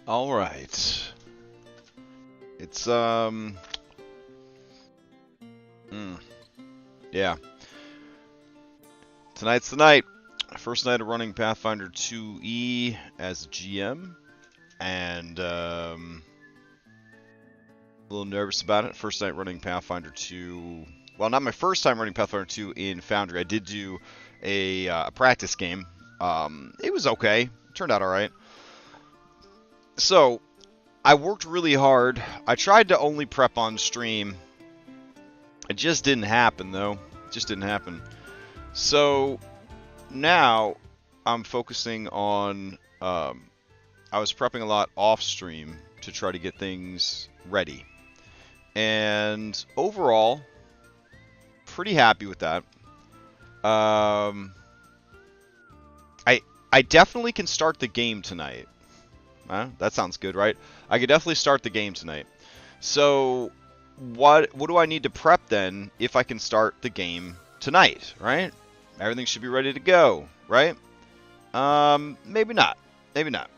All right. It's yeah. Tonight's the night. First night of running Pathfinder 2E as a GM, and a little nervous about it. First night running Pathfinder 2. Well, not my first time running Pathfinder 2 in Foundry. I did do a practice game. It was okay. It turned out all right. So I worked really hard. I tried to only prep on stream. It just didn't happen, though. It just didn't happen. So now I'm focusing on. I was prepping a lot off stream to try to get things ready, and overall, pretty happy with that. I definitely can start the game tonight. That sounds good, right? I could definitely start the game tonight. So what do I need to prep then if I can start the game tonight, right? Everything should be ready to go, right? Maybe not. Maybe not.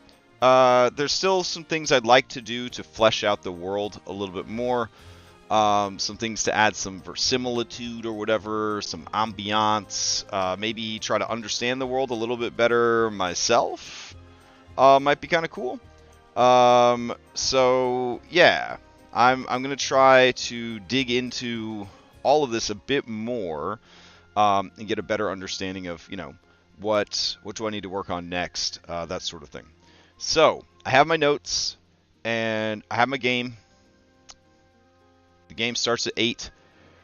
There's still some things I'd like to do to flesh out the world a little bit more. Some things to add some verisimilitude or whatever, some ambiance, maybe try to understand the world a little bit better myself. Might be kind of cool. So yeah, I'm gonna try to dig into all of this a bit more, and get a better understanding of, you know, what do I need to work on next, that sort of thing. So I have my notes and I have my game. The game starts at 8,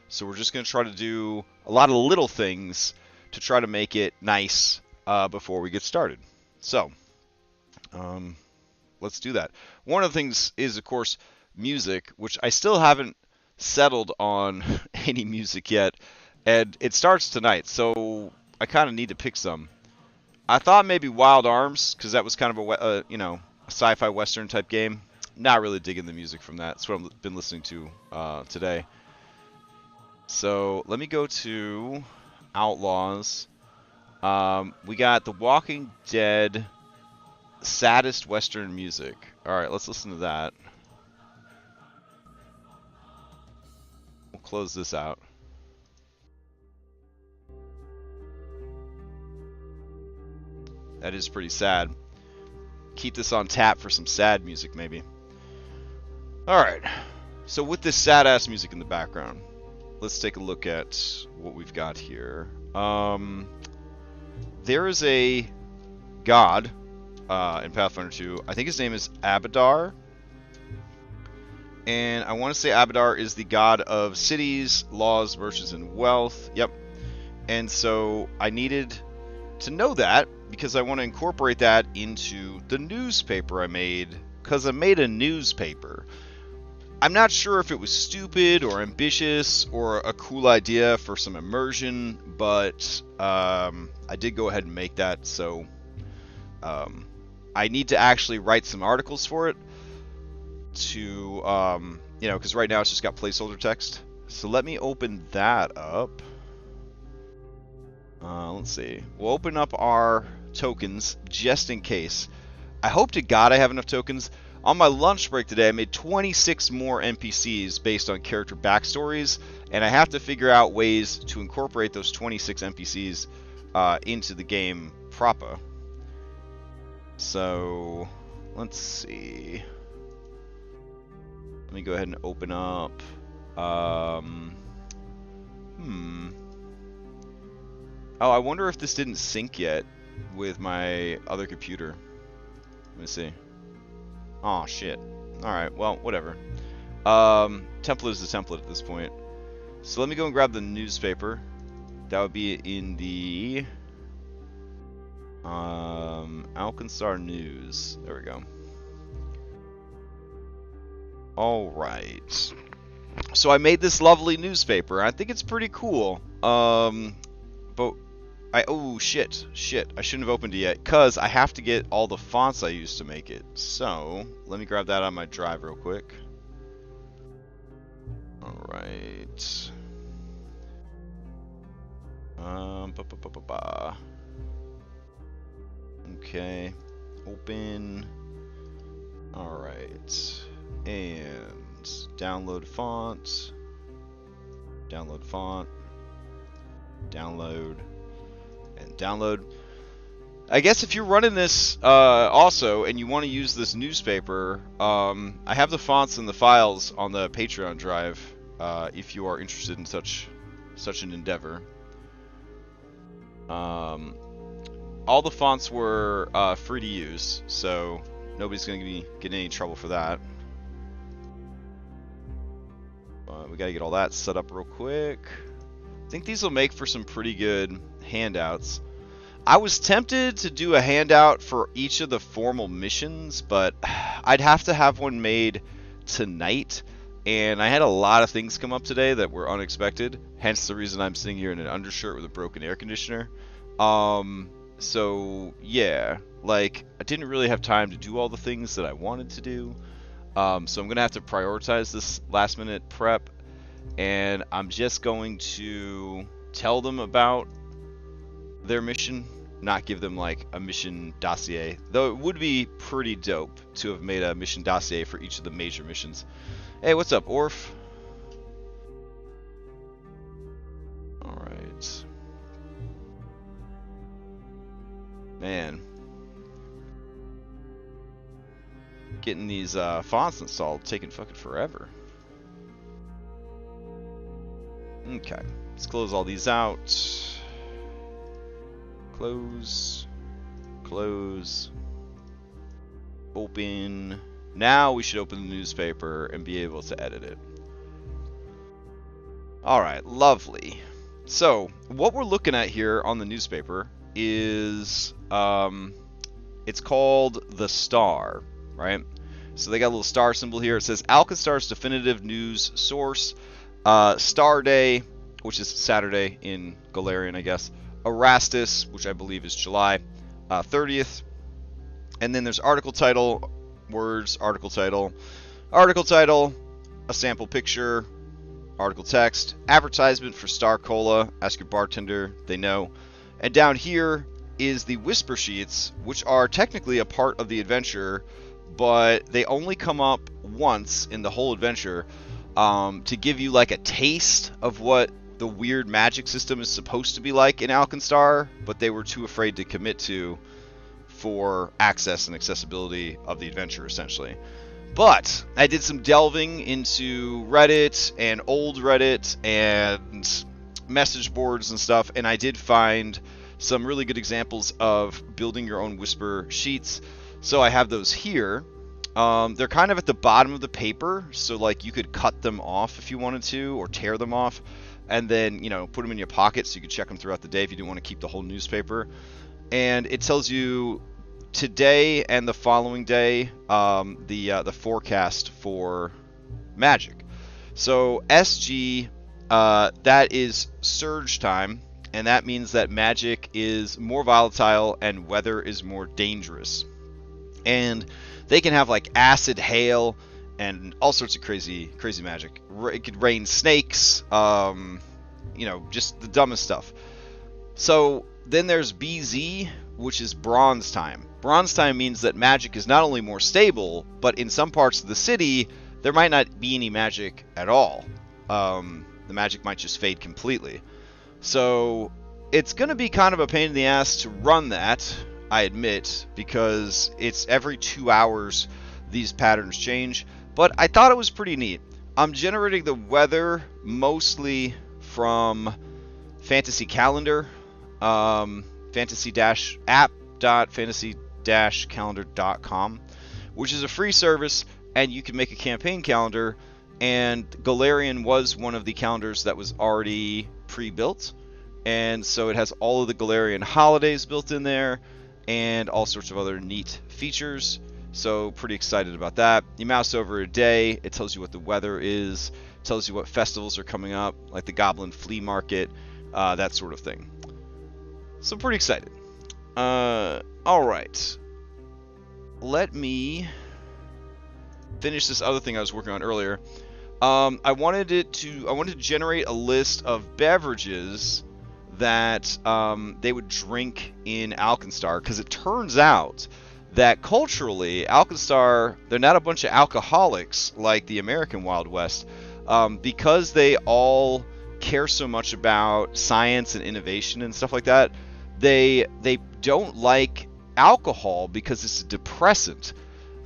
so we're just going to try to do a lot of little things to try to make it nice before we get started. So, let's do that. One of the things is, of course, music, which I still haven't settled on any music yet, and it starts tonight, so I kind of need to pick some. I thought maybe Wild Arms, because that was kind of a sci-fi western type game. Not really digging the music from that. That's what I've been listening to today. So let me go to Outlaws. We got The Walking Dead, saddest western music. All right, let's listen to that. We'll close this out. That is pretty sad. Keep this on tap for some sad music, maybe. Alright, so with this sad-ass music in the background, let's take a look at what we've got here. There is a god in Pathfinder 2. I think his name is Abadar. And I want to say Abadar is the god of cities, laws, virtues, and wealth. Yep. And so I needed to know that because I want to incorporate that into the newspaper I made. Because I made a newspaper. I'm not sure if it was stupid or ambitious or a cool idea for some immersion, but I did go ahead and make that, so I need to actually write some articles for it to, you know, because right now it's just got placeholder text. So let me open that up. Let's see. We'll open up our tokens just in case. I hope to God I have enough tokens. On my lunch break today, I made 26 more NPCs based on character backstories, and I have to figure out ways to incorporate those 26 NPCs into the game proper. So, let's see. Let me go ahead and open up. Oh, I wonder if this didn't sync yet with my other computer. Let me see. Oh shit. Alright, well, whatever. Template is the template at this point. So let me go and grab the newspaper. That would be in the Alkenstar News. There we go. Alright. So I made this lovely newspaper. I think it's pretty cool. But oh shit, I shouldn't have opened it yet, cause I have to get all the fonts I used to make it. So let me grab that on my drive real quick. All right. Okay. Open. Alright. And download font. Download font. Download. And download. I guess if you're running this also and you want to use this newspaper, I have the fonts and the files on the Patreon drive if you are interested in such an endeavor. All the fonts were free to use, so nobody's going to be getting any trouble for that. We got to get all that set up real quick. I think these will make for some pretty good handouts. I was tempted to do a handout for each of the formal missions, but I'd have to have one made tonight, and I had a lot of things come up today that were unexpected, hence the reason I'm sitting here in an undershirt with a broken air conditioner. So yeah, like, I didn't really have time to do all the things that I wanted to do, so I'm gonna have to prioritize this last minute prep, and I'm just going to tell them about their mission, not give them like a mission dossier, though it would be pretty dope to have made a mission dossier for each of the major missions. Hey, what's up, Orf? Alright. Man. Getting these fonts installed taking fucking forever. Okay, let's close all these out. Close, close, open. Now we should open the newspaper and be able to edit it. Alright, lovely. So, what we're looking at here on the newspaper is, it's called the Star, right? So they got a little star symbol here. It says Alkenstar's definitive news source, Star Day, which is Saturday in Galarian, I guess. Erastus, which I believe is July 30th. And then there's article title, words, article title, a sample picture, article text, advertisement for Star Cola, ask your bartender, they know. And down here is the whisper sheets, which are technically a part of the adventure, but they only come up once in the whole adventure, to give you like a taste of what the weird magic system is supposed to be like in Alkenstar, but they were too afraid to commit to for access and accessibility of the adventure, essentially. But I did some delving into Reddit and old Reddit and message boards and stuff, and I did find some really good examples of building your own whisper sheets. So I have those here. They're kind of at the bottom of the paper, so like you could cut them off if you wanted to, or tear them off, and then, you know, put them in your pocket so you could check them throughout the day if you didn't want to keep the whole newspaper. And it tells you today and the following day, the forecast for magic. So SG, that is surge time, and that means that magic is more volatile and weather is more dangerous. And they can have like acid hail and all sorts of crazy magic. It could rain snakes, you know, just the dumbest stuff. So then there's BZ, which is bronze time. Bronze time means that magic is not only more stable, but in some parts of the city, there might not be any magic at all. The magic might just fade completely. So it's going to be kind of a pain in the ass to run that, I admit, because it's every 2 hours these patterns change. But I thought it was pretty neat. I'm generating the weather mostly from Fantasy Calendar, fantasy-app.fantasy-calendar.com, which is a free service, and you can make a campaign calendar, and Galarian was one of the calendars that was already pre-built, and so it has all of the Galarian holidays built in there, and all sorts of other neat features. So pretty excited about that. You mouse over a day, it tells you what the weather is, tells you what festivals are coming up, like the Goblin Flea Market, that sort of thing. So pretty excited. Alright. Let me finish this other thing I was working on earlier. I wanted to generate a list of beverages that they would drink in Alkenstar, because it turns out that culturally, Alkenstar, they're not a bunch of alcoholics like the American Wild West, because they all care so much about science and innovation and stuff like that. They don't like alcohol because it's a depressant.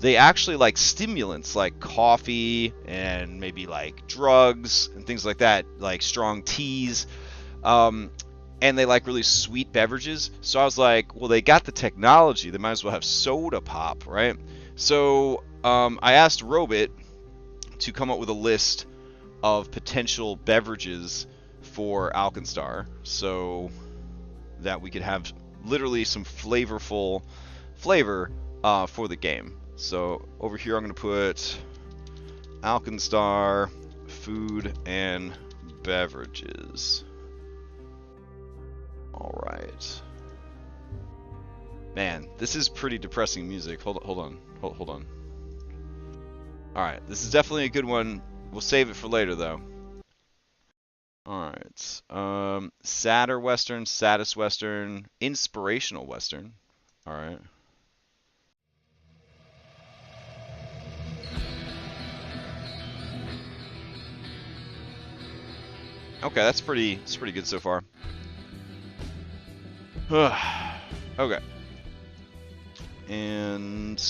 They actually like stimulants like coffee and maybe like drugs and things like that, like strong teas. And they like really sweet beverages. So I was like, well, they got the technology. They might as well have soda pop, right? So I asked Robit to come up with a list of potential beverages for Alkenstar so that we could have literally some flavorful flavor for the game. So over here I'm going to put Alkenstar food and beverages. All right. Man, this is pretty depressing music. Hold on. All right, this is definitely a good one. We'll save it for later, though. All right. Sadder Western, saddest Western, inspirational Western. All right. Okay, that's pretty good so far. Okay. And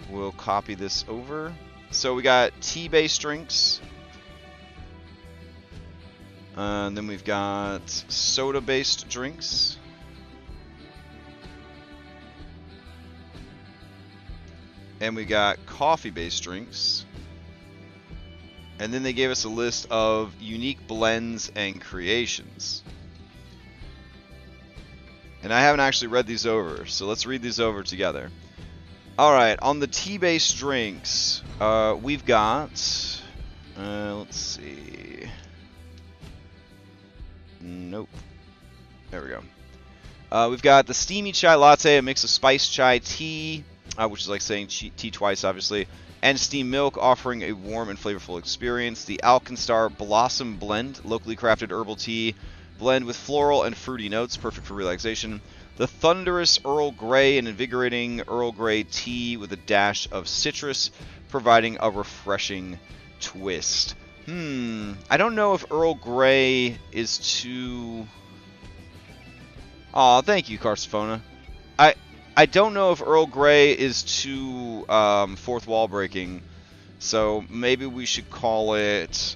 we'll copy this over. So we got tea-based drinks. And then we've got soda-based drinks. And we got coffee-based drinks. And then they gave us a list of unique blends and creations. And I haven't actually read these over, so let's read these over together. Alright, on the tea-based drinks, we've got... let's see... Nope. There we go. We've got the steamy chai latte, a mix of spiced chai tea, which is like saying tea twice, obviously, and steamed milk, offering a warm and flavorful experience. The Alkenstar Blossom Blend, locally crafted herbal tea, blend with floral and fruity notes, perfect for relaxation. The Thunderous Earl Grey, an invigorating Earl Grey tea with a dash of citrus, providing a refreshing twist. I don't know if Earl Grey is too... Aw, thank you, Carsophona. I don't know if Earl Grey is too fourth wall breaking, so maybe we should call it...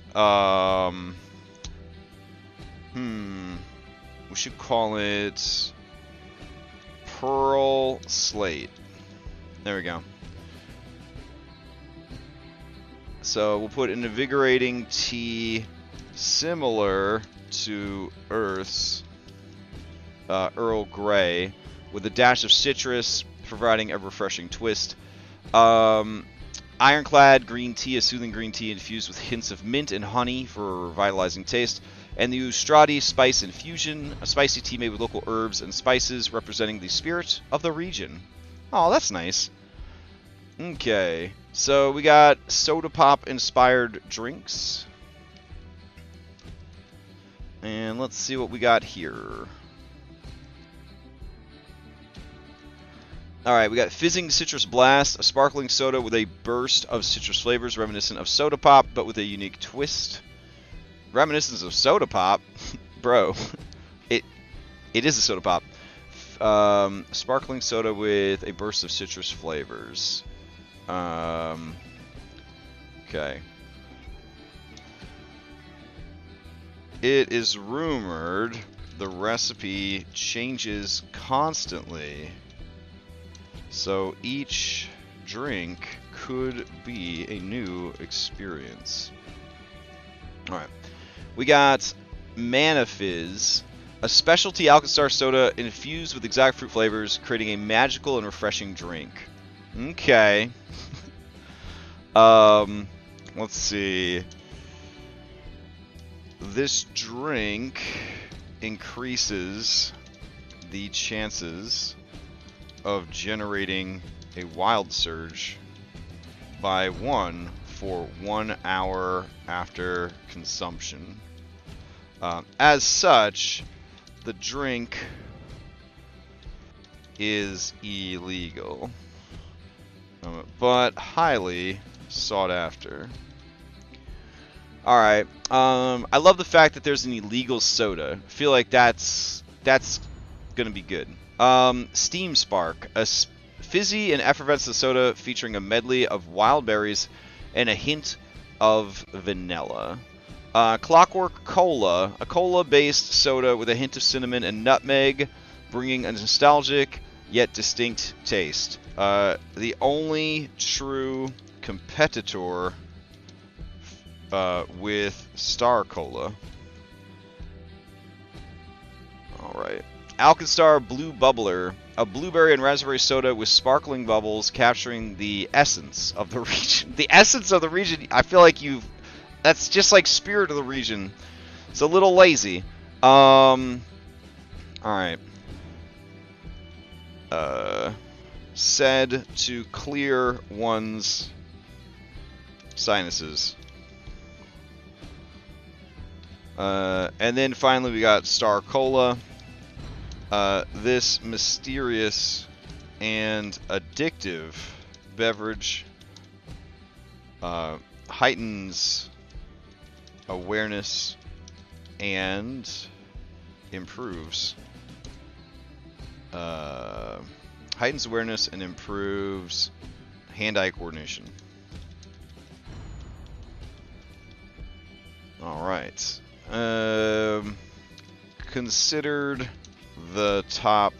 we should call it Pearl Slate. There we go. So we'll put an invigorating tea similar to Earth's Earl Grey with a dash of citrus, providing a refreshing twist. Ironclad green tea, a soothing green tea infused with hints of mint and honey for a revitalizing taste. And the Ustrati Spice Infusion, a spicy tea made with local herbs and spices representing the spirit of the region. Oh, that's nice. Okay, so we got soda pop inspired drinks. And let's see what we got here. Alright, we got Fizzing Citrus Blast, a sparkling soda with a burst of citrus flavors reminiscent of soda pop, but with a unique twist. Reminiscence of soda pop? Bro, it is a soda pop. Sparkling soda with a burst of citrus flavors. Okay. It is rumored the recipe changes constantly, so each drink could be a new experience. Alright. We got Mana Fizz, a specialty Alkenstar soda infused with exotic fruit flavors, creating a magical and refreshing drink. Okay. Let's see. This drink increases the chances of generating a wild surge by 1 for 1 hour after consumption. As such, the drink is illegal, but highly sought after. Alright, I love the fact that there's an illegal soda. I feel like that's gonna be good. Steam Spark, a fizzy and effervescent soda featuring a medley of wild berries and a hint of vanilla. Clockwork Cola, a cola-based soda with a hint of cinnamon and nutmeg, bringing a nostalgic yet distinct taste. The only true competitor with Star Cola. Alright. Alkenstar Blue Bubbler, a blueberry and raspberry soda with sparkling bubbles capturing the essence of the region. The essence of the region, I feel like that's just like spirit of the region. It's a little lazy. Alright. Said to clear one's sinuses. And then finally we got Star Cola. This mysterious and addictive beverage heightens awareness and improves hand-eye coordination. Alright. Considered the top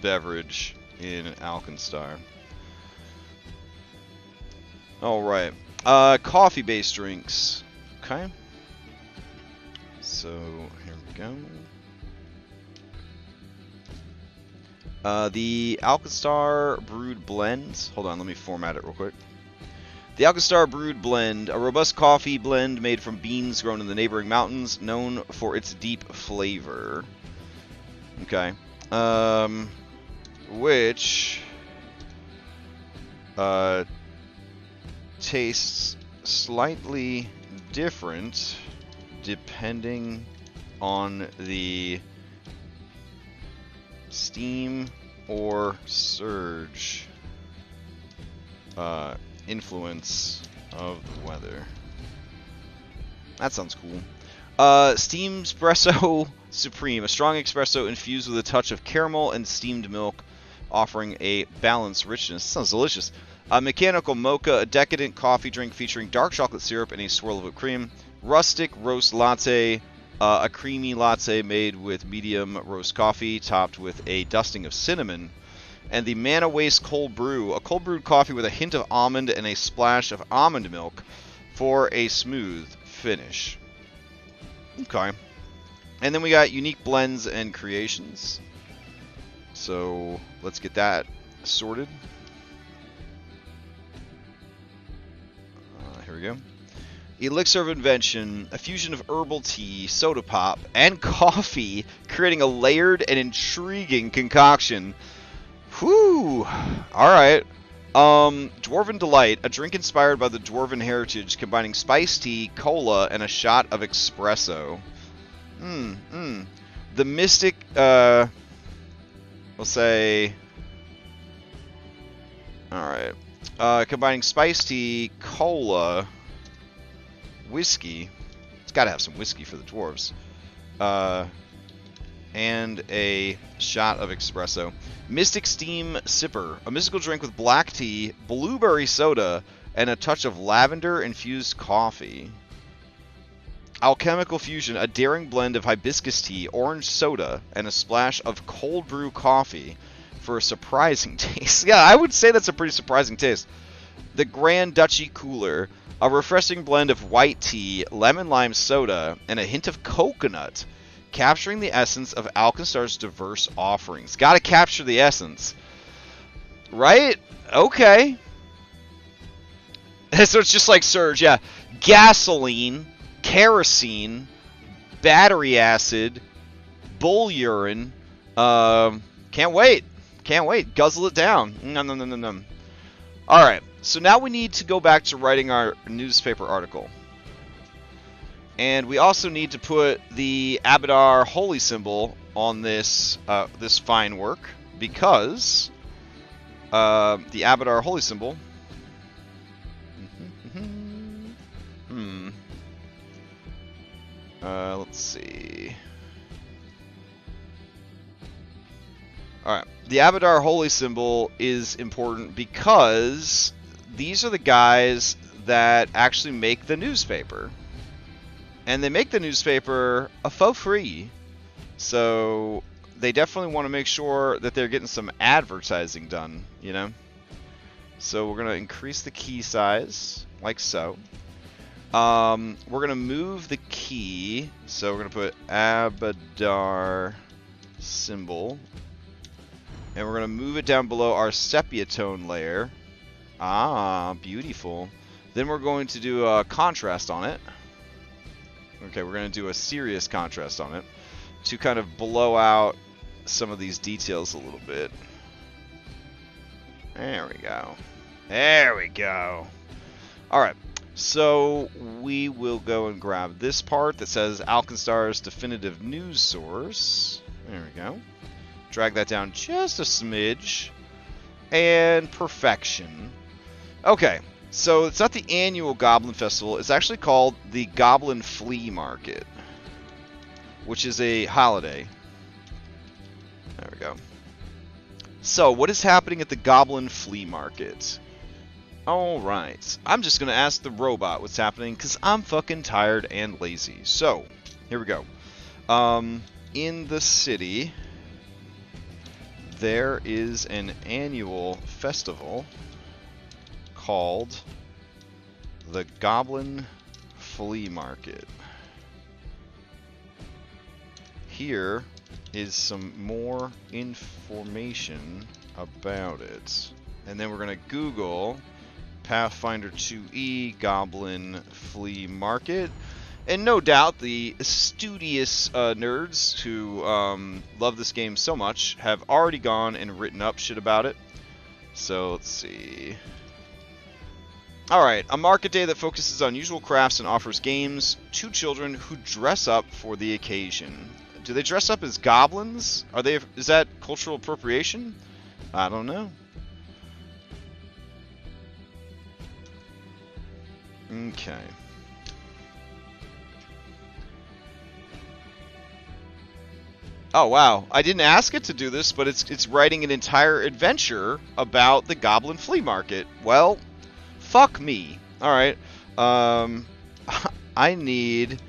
beverage in Alkenstar. Alright. Coffee-based drinks. Okay. So, here we go. The Alkenstar Brewed Blend. Hold on, let me format it real quick. The Alkenstar Brewed Blend, a robust coffee blend made from beans grown in the neighboring mountains, known for its deep flavor. Okay. Which tastes slightly different depending on the steam or surge influence of the weather. That sounds cool. Steam Espresso Supreme, a strong espresso infused with a touch of caramel and steamed milk, offering a balanced richness. Sounds delicious. Mechanical Mocha, a decadent coffee drink featuring dark chocolate syrup and a swirl of whipped cream. Rustic Roast Latte, a creamy latte made with medium roast coffee, topped with a dusting of cinnamon. And the Mana Waste Cold Brew, a cold brewed coffee with a hint of almond and a splash of almond milk for a smooth finish. Okay. And then we got unique blends and creations. So let's get that sorted. Here we go. Elixir of Invention, a fusion of herbal tea, soda pop, and coffee, creating a layered and intriguing concoction. Whew! Alright. Dwarven Delight, a drink inspired by the Dwarven heritage, combining spiced tea, cola, and a shot of espresso. The Mystic, we'll say... Alright. Combining spiced tea, cola, whiskey. It's got to have some whiskey for the dwarves. And a shot of espresso. Mystic Steam Sipper, a mystical drink with black tea, blueberry soda, and a touch of lavender-infused coffee. Alchemical Fusion, a daring blend of hibiscus tea, orange soda, and a splash of cold brew coffee for a surprising taste. Yeah, I would say that's a pretty surprising taste. The Grand Duchy Cooler, a refreshing blend of white tea, lemon lime soda, and a hint of coconut, capturing the essence of Alkenstar's diverse offerings. Gotta capture the essence. Right? Okay. So it's just like Surge, yeah. Gasoline, kerosene, battery acid, bull urine. Can't wait. Can't wait. Guzzle it down. Nom, nom, nom, nom, nom. Alright, so now we need to go back to writing our newspaper article. And we also need to put the Abadar holy symbol on this this fine work, because the Abadar holy symbol. Let's see. Alright, the Abadar holy symbol is important because these are the guys that actually make the newspaper. And they make the newspaper for free. So they definitely want to make sure that they're getting some advertising done, you know? So we're going to increase the key size, like so. We're going to move the key. So we're going to put Abadar symbol. And we're going to move it down below our sepia tone layer. Ah, beautiful. Then we're going to do a contrast on it. Okay, we're going to do a serious contrast on it to kind of blow out some of these details a little bit. There we go. There we go. Alright, so we will go and grab this part that says Alkenstar's definitive news source. There we go. Drag that down just a smidge. And perfection. Okay, so it's not the annual Goblin Festival. It's actually called the Goblin Flea Market, which is a holiday. There we go. So, what is happening at the Goblin Flea Market? Alright, I'm just going to ask the robot what's happening, because I'm fucking tired and lazy. So, here we go. In the city, there is an annual festival called the Goblin Flea Market. Here is some more information about it. And then we're going to Google Pathfinder 2E Goblin Flea Market. And no doubt the studious nerds who love this game so much have already gone and written up shit about it. So let's see. Alright, a market day that focuses on usual crafts and offers games to children who dress up for the occasion. Do they dress up as goblins? Is that cultural appropriation? I don't know. Okay. Oh wow, I didn't ask it to do this, but it's writing an entire adventure about the Goblin Flea Market. Well, fuck me. Alright. I need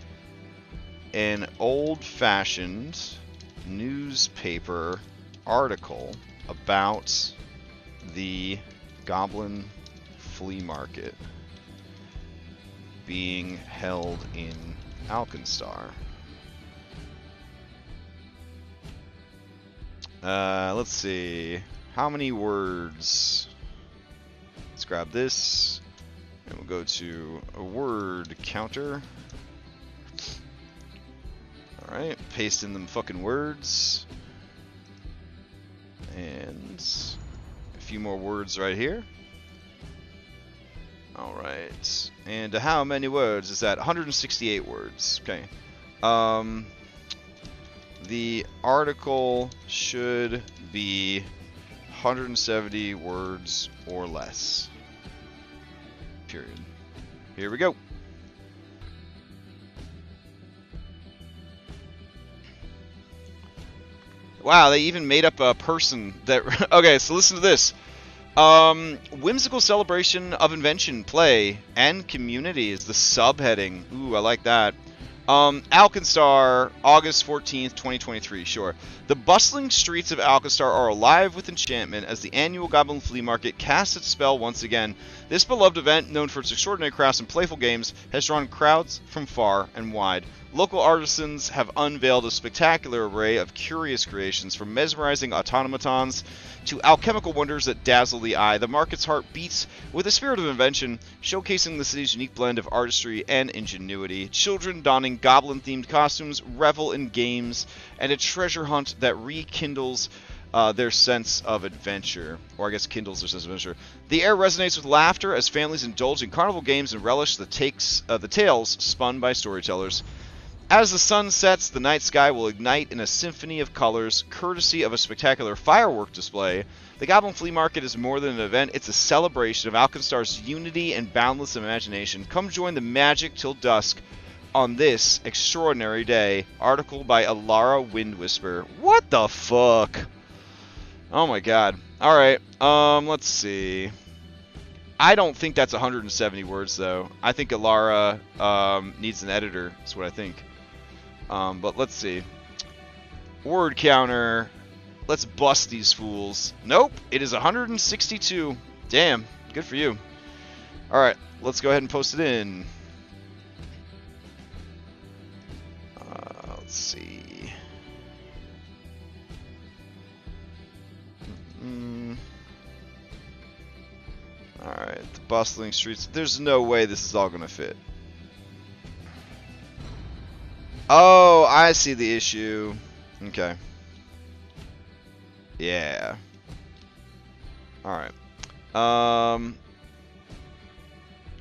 an old-fashioned newspaper article about the Goblin Flea Market being held in Alkenstar. Let's see. How many words? Let's grab this. And we'll go to a word counter. Alright, paste in them fucking words. And a few more words right here. Alright. And how many words is that? 168 words. Okay. The article should be 170 words or less. Period. Here we go. Wow, they even made up a person that... Okay, so listen to this. Whimsical celebration of invention, play, and community is the subheading. Ooh, I like that. Alkenstar, August 14th, 2023, sure. The bustling streets of Alkenstar are alive with enchantment as the annual Goblin Flea Market casts its spell once again. This beloved event, known for its extraordinary crafts and playful games, has drawn crowds from far and wide. Local artisans have unveiled a spectacular array of curious creations, from mesmerizing automatons to alchemical wonders that dazzle the eye. The market's heart beats with a spirit of invention, showcasing the city's unique blend of artistry and ingenuity. Children donning goblin-themed costumes revel in games and a treasure hunt that rekindles their sense of adventure, or I guess kindles their sense of adventure. The air resonates with laughter as families indulge in carnival games and relish the tales spun by storytellers. As the sun sets, the night sky will ignite in a symphony of colors, courtesy of a spectacular firework display. The Goblin Flea Market is more than an event, it's a celebration of Alkenstar's unity and boundless imagination. Come join the magic till dusk on this extraordinary day. Article by Alara Windwhisper. What the fuck? Oh my god. Alright, let's see. I don't think that's 170 words, though. I think Alara needs an editor, is what I think. But let's see. Word counter. Let's bust these fools. Nope, it is 162. Damn, good for you. Alright, let's go ahead and post it in. Let's see. Alright, the bustling streets. There's no way this is all gonna fit. Oh, I see the issue. Okay. Yeah. Alright.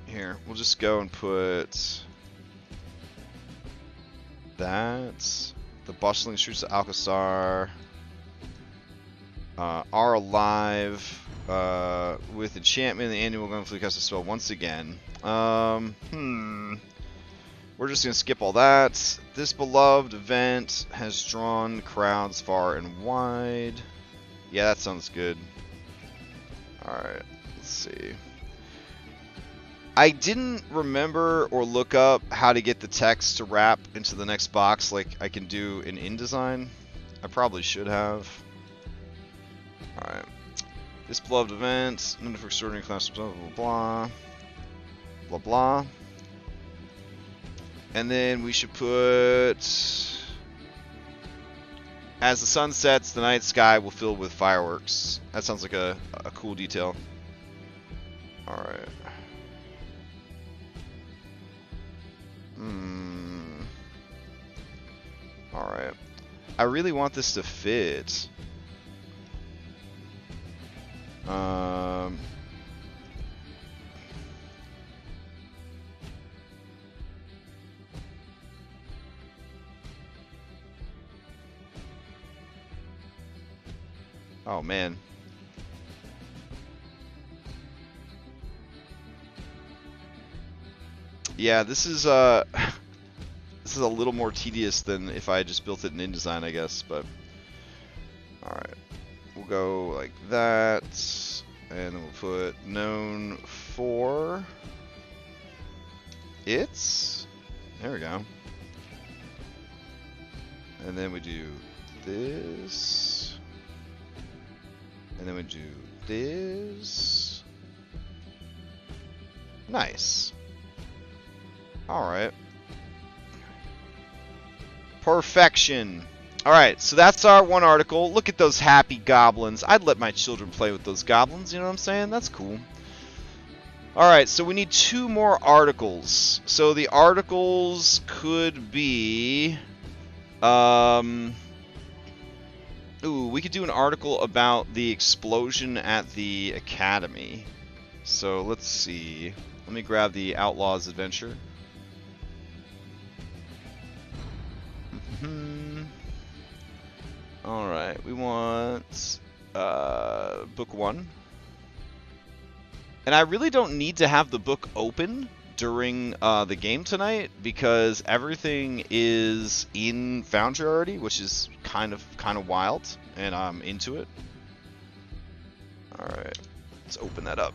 Here, we'll just go and put that. The bustling streets of Alkenstar are alive with enchantment. The annual Gunfleet casts a spell once again. We're just going to skip all that. This beloved event has drawn crowds far and wide. Yeah, that sounds good. Alright, let's see. I didn't remember or look up how to get the text to wrap into the next box like I can do in InDesign. I probably should have. Alright. This beloved event, known for extraordinary class, blah blah blah. Blah blah. And then we should put, as the sun sets, the night sky will fill with fireworks. That sounds like a cool detail. Alright. Alright. I really want this to fit. Oh man. Yeah, this is this is a little more tedious than if I just built it in InDesign, I guess, but alright. We'll go like that, and then we'll put known for its. There we go. And then we do this. And then we do this. Nice. Alright. Perfection. Alright, so that's our one article. Look at those happy goblins. I'd let my children play with those goblins, you know what I'm saying? That's cool. Alright, so we need 2 more articles. So the articles could be... Ooh, we could do an article about the explosion at the academy. So let's see. Let me grab the Outlaws adventure. Alright, we want book 1. And I really don't need to have the book open during the game tonight because everything is in Foundry already, which is kind of wild, and I'm into it. Alright, let's open that up.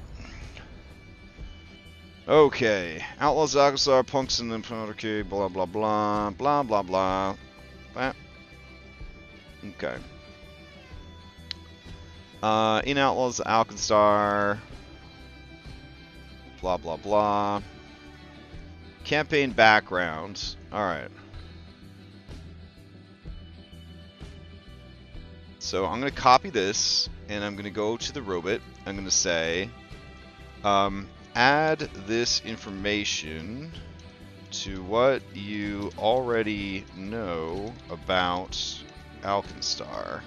Okay, Outlaws, Alkenstar, Punks, and then okay, blah blah blah, blah blah blah. Okay. In Outlaws, Alkenstar, blah blah blah. Campaign background. Alright. So I'm going to copy this, and I'm going to go to the robot. I'm going to say, add this information to what you already know about Alkenstar.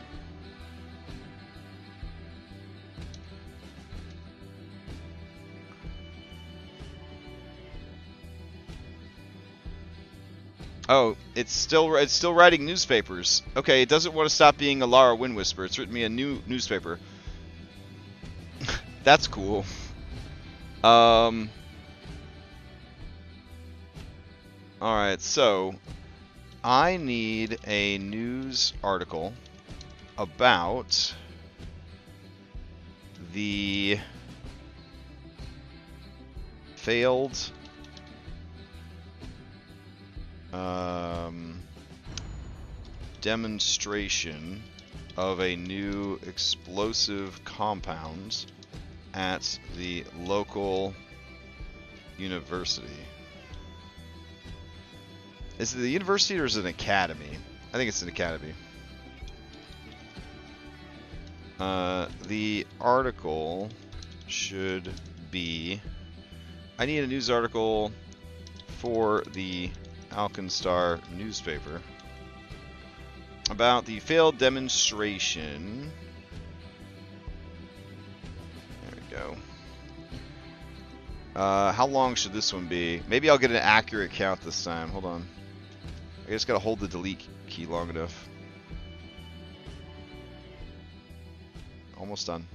Oh, it's still writing newspapers. Okay, it doesn't want to stop being a Lara Wind Whisper. It's written me a new newspaper. That's cool. Alright, so I need a news article about the failed demonstration of a new explosive compound at the local university. Is it the university or is it an academy? I think it's an academy. The article should be... I need a news article for the Alkenstar newspaper about the failed demonstration. There we go. How long should this one be? Maybe I'll get an accurate count this time. Hold on. I just gotta hold the delete key long enough. Almost done.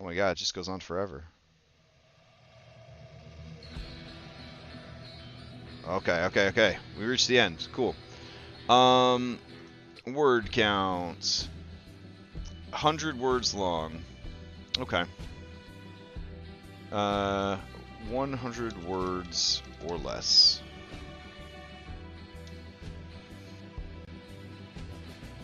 Oh my god, it just goes on forever. Okay. We reached the end. Cool. Word count. 100 words long. Okay. 100 words or less.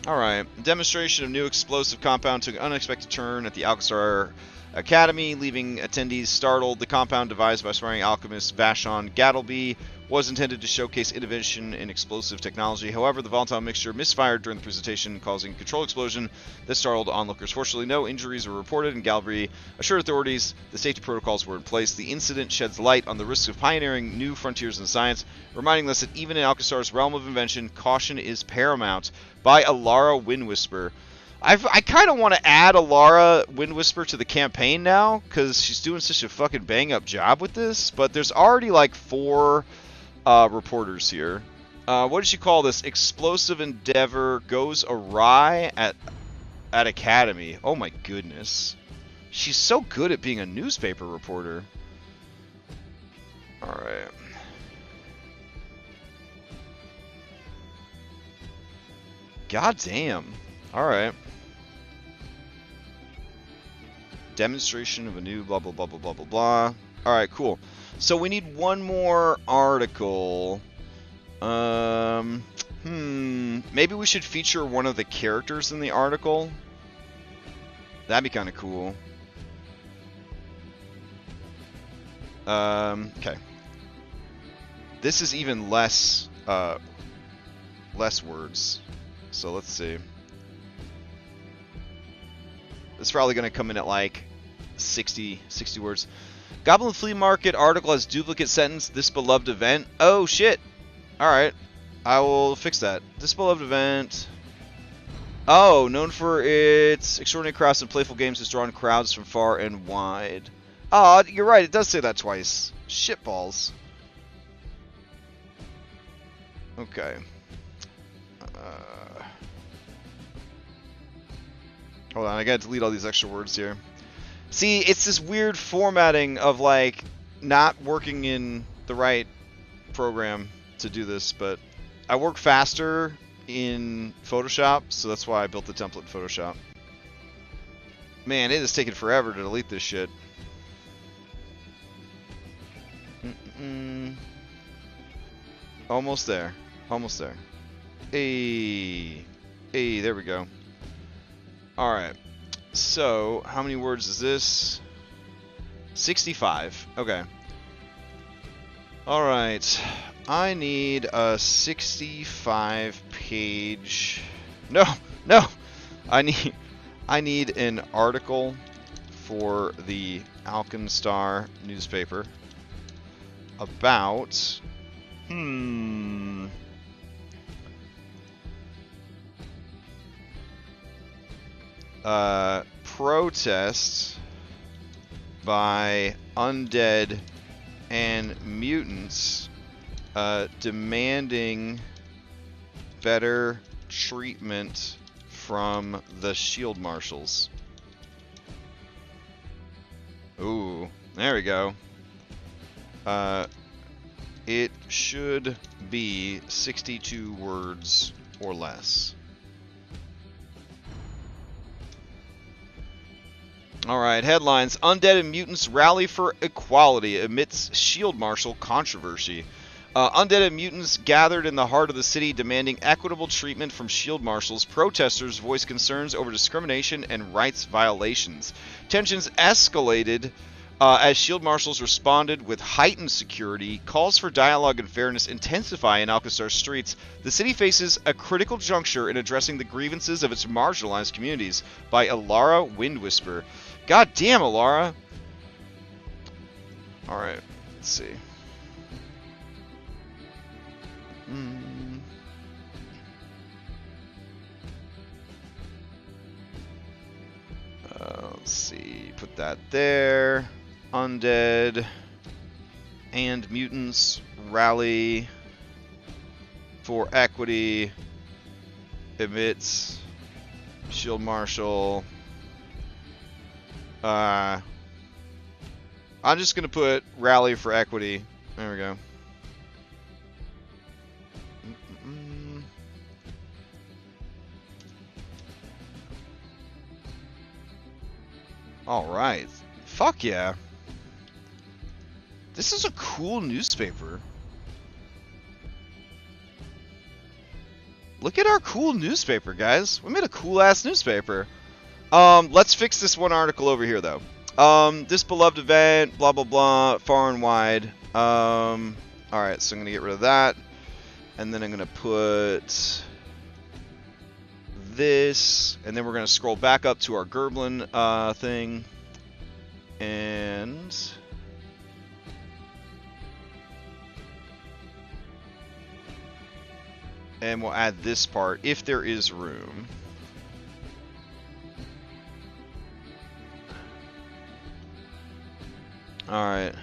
Alright. Demonstration of new explosive compound took an unexpected turn at the Alkenstar Academy, leaving attendees startled. The compound, devised by aspiring alchemist Vashon Gattleby, was intended to showcase innovation in explosive technology. However, the volatile mixture misfired during the presentation, causing a controlled explosion that startled onlookers. Fortunately, no injuries were reported, and Gattleby assured authorities the safety protocols were in place. The incident sheds light on the risks of pioneering new frontiers in science, reminding us that even in Alkenstar's realm of invention, caution is paramount. By Alara Wind Whisper. I kind of want to add Alara Wind Whisper to the campaign now, because she's doing such a fucking bang-up job with this, but there's already like 4 reporters here. What did she call this? Explosive endeavor goes awry at Academy. Oh my goodness. She's so good at being a newspaper reporter. Alright. God damn. Alright. Demonstration of a new blah blah blah blah blah blah blah. Alright, cool. So we need one more article. Maybe we should feature one of the characters in the article. That'd be kind of cool. Okay. This is even less words. So let's see. It's probably going to come in at like 60 words. Goblin Flea Market article has duplicate sentence. This beloved event. Oh shit. Alright. I will fix that. This beloved event. Oh, known for its extraordinary crafts and playful games, has drawn crowds from far and wide. Oh, you're right. It does say that twice. Shitballs. Okay. Hold on, I gotta delete all these extra words here. See, it's this weird formatting of like not working in the right program to do this, but I work faster in Photoshop, so that's why I built the template in Photoshop. Man, it is taking forever to delete this shit. Almost there. Almost there. Hey, there we go. Alright, so how many words is this? 65. Okay. Alright, I need a 65-page... No! I need an article for the Alkenstar newspaper about... protest by undead and mutants demanding better treatment from the shield marshals. Ooh, there we go. It should be 62 words or less. Alright, headlines. Undead and mutants rally for equality amidst shield marshal controversy. Undead and mutants gathered in the heart of the city demanding equitable treatment from shield marshals. Protesters voiced concerns over discrimination and rights violations. Tensions escalated as shield marshals responded with heightened security. Calls for dialogue and fairness intensify in Alkenstar streets. The city faces a critical juncture in addressing the grievances of its marginalized communities. By Alara Windwhisper. God damn, Alara! Alright, let's see. Let's see, put that there. Undead and mutants rally for equity amidst shield marshal. I'm just gonna put rally for equity. There we go. All right. Fuck yeah. This is a cool newspaper. Look at our cool newspaper, guys. We made a cool-ass newspaper. Let's fix this one article over here, though. This beloved event, blah, blah, blah, far and wide. Alright, so I'm going to get rid of that. And then I'm going to put this. And then we're going to scroll back up to our Gerblin thing. And we'll add this part, if there is room. Alright.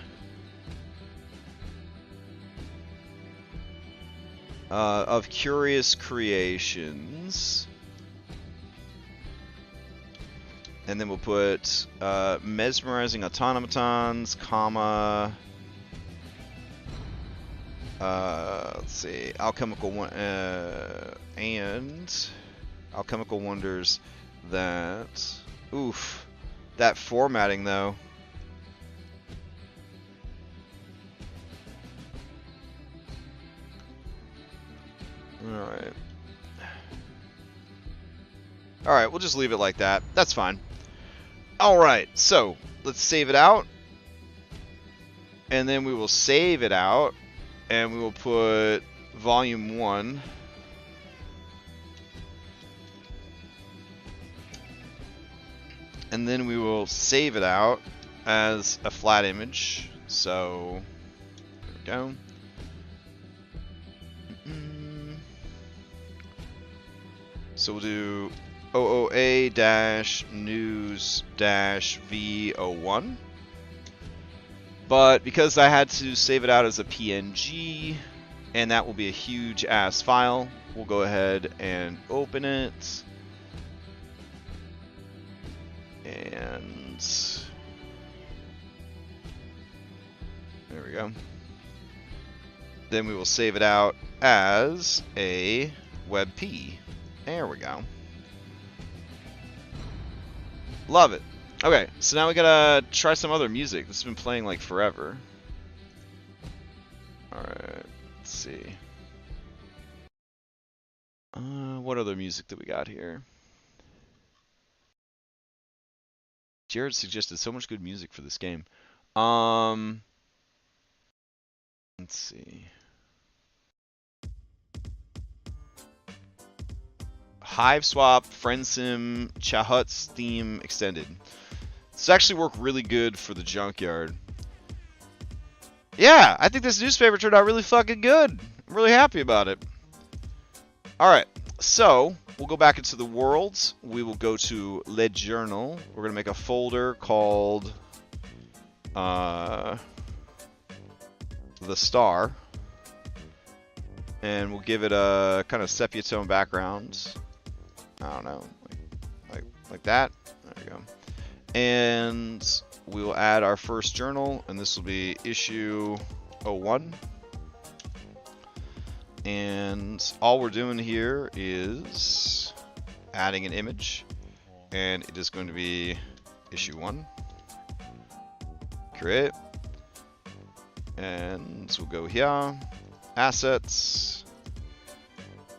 Of curious creations. And then we'll put mesmerizing automatons, comma. Let's see, alchemical and alchemical wonders that. Oof, that formatting though. Alright. Alright, we'll just leave it like that. That's fine. Alright, so let's save it out. And then we will save it out. And we will put volume 1. And then we will save it out as a flat image. So, there we go. So we'll do OOA-news-V01. But because I had to save it out as a PNG, and that will be a huge ass file, we'll go ahead and open it. And there we go. Then we will save it out as a WebP. There we go. Love it. Okay, so now we gotta try some other music. This has been playing like forever. Alright, let's see. What other music do we got here? Jared suggested so much good music for this game. Let's see. Hive Swap, FriendSim, Chahut's theme extended. This actually worked really good for the junkyard. Yeah, I think this newspaper turned out really fucking good. I'm really happy about it. Alright, so we'll go back into the worlds. We will go to Le Journal. We're going to make a folder called The Star. And we'll give it a kind of sepia tone background. I don't know, like that. There we go. And we will add our first journal, and this will be issue 01. And all we're doing here is adding an image, and it is going to be issue 1. Create. And we'll go here, assets,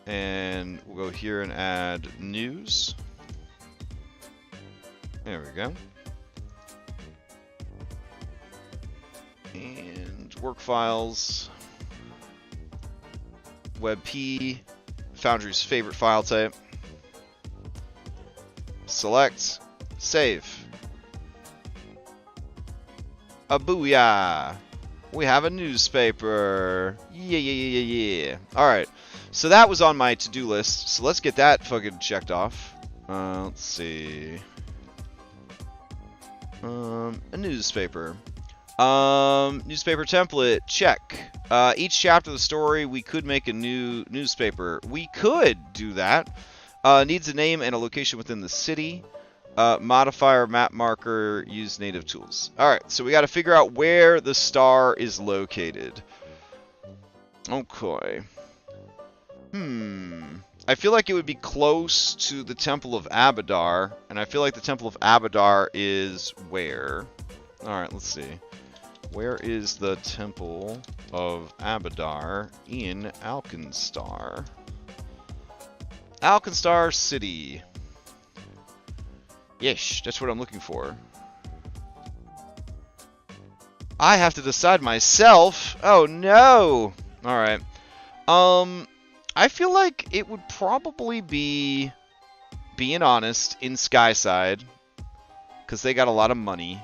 and we'll go here and add news. There we go. And work files, WebP, Foundry's favorite file type. Select, save. A booyah! We have a newspaper. Yeah. Alright, so that was on my to-do list, so let's get that fucking checked off. Let's see. A newspaper. Newspaper template, check. Each chapter of the story, we could make a new newspaper. We could do that. Needs a name and a location within the city. Modifier, map marker, use native tools. Alright, so we got to figure out where the star is located. Okay. I feel like it would be close to the Temple of Abadar, and I feel like the Temple of Abadar is where? Alright, let's see. Where is the Temple of Abadar in Alkenstar? Alkenstar City. Yes, that's what I'm looking for. I have to decide myself. Oh no! Alright. I feel like it would probably be, being honest, in Skyside, because they got a lot of money.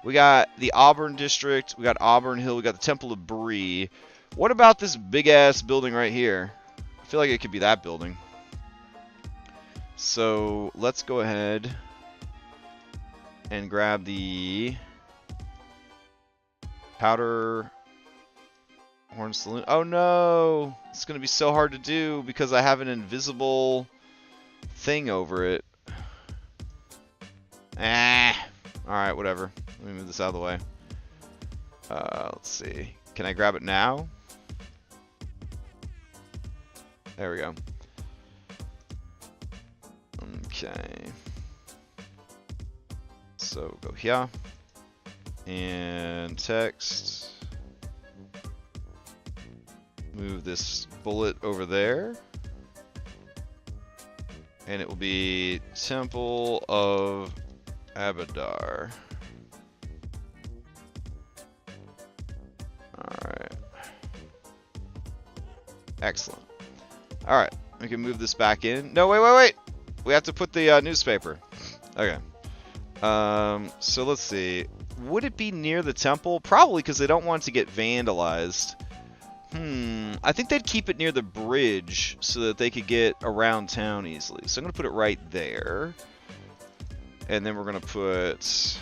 We got the Auburn District, we got Auburn Hill, we got the Temple of Bree. What about this big-ass building right here? I feel like it could be that building. So, let's go ahead and grab the Powder Horn Saloon. Oh no! It's going to be so hard to do because I have an invisible thing over it. Alright, whatever. Let me move this out of the way. Let's see. Can I grab it now? There we go. Okay. So go here. And text. Move this bullet over there. And it will be Temple of Abadar. Alright. Excellent. Alright, we can move this back in. No, wait! We have to put the newspaper. Okay. So let's see. Would it be near the temple? Probably, because they don't want it to get vandalized. I think they'd keep it near the bridge so that they could get around town easily. So I'm going to put it right there. And then we're going to put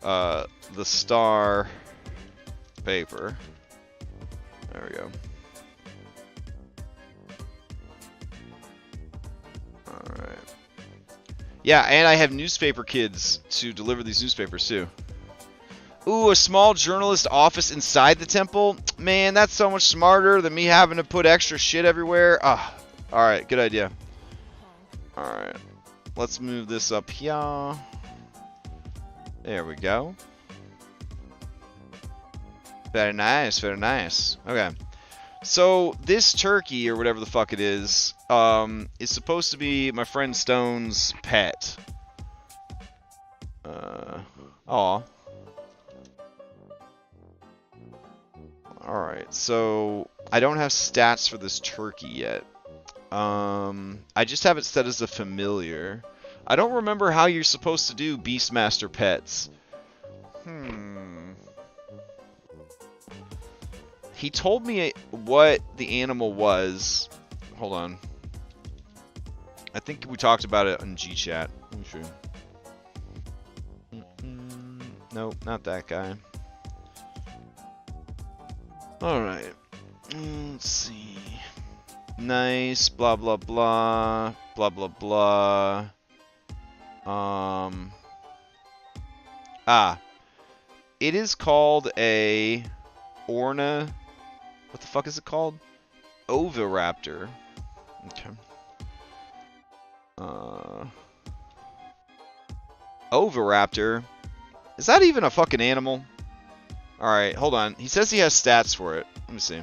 the star paper. There we go. Alright. Yeah, and I have newspaper kids to deliver these newspapers too. Ooh, a small journalist office inside the temple? Man, that's so much smarter than me having to put extra shit everywhere. Ah, alright, good idea. Alright. Let's move this up here. There we go. Very nice, very nice. Okay. So, this turkey, or whatever the fuck it is supposed to be my friend Stone's pet. Aw. Alright, so I don't have stats for this turkey yet. I just have it set as a familiar. I don't remember how you're supposed to do Beastmaster pets. He told me what the animal was. Hold on. I think we talked about it on G-Chat. Let me see. Nope, not that guy. Alright. Let's see. Nice. Blah, blah, blah. Blah, blah, blah. It is called a Orna. What the fuck is it called? Oviraptor. Okay. Oviraptor. Is that even a fucking animal? Alright, hold on. He says he has stats for it. Let me see.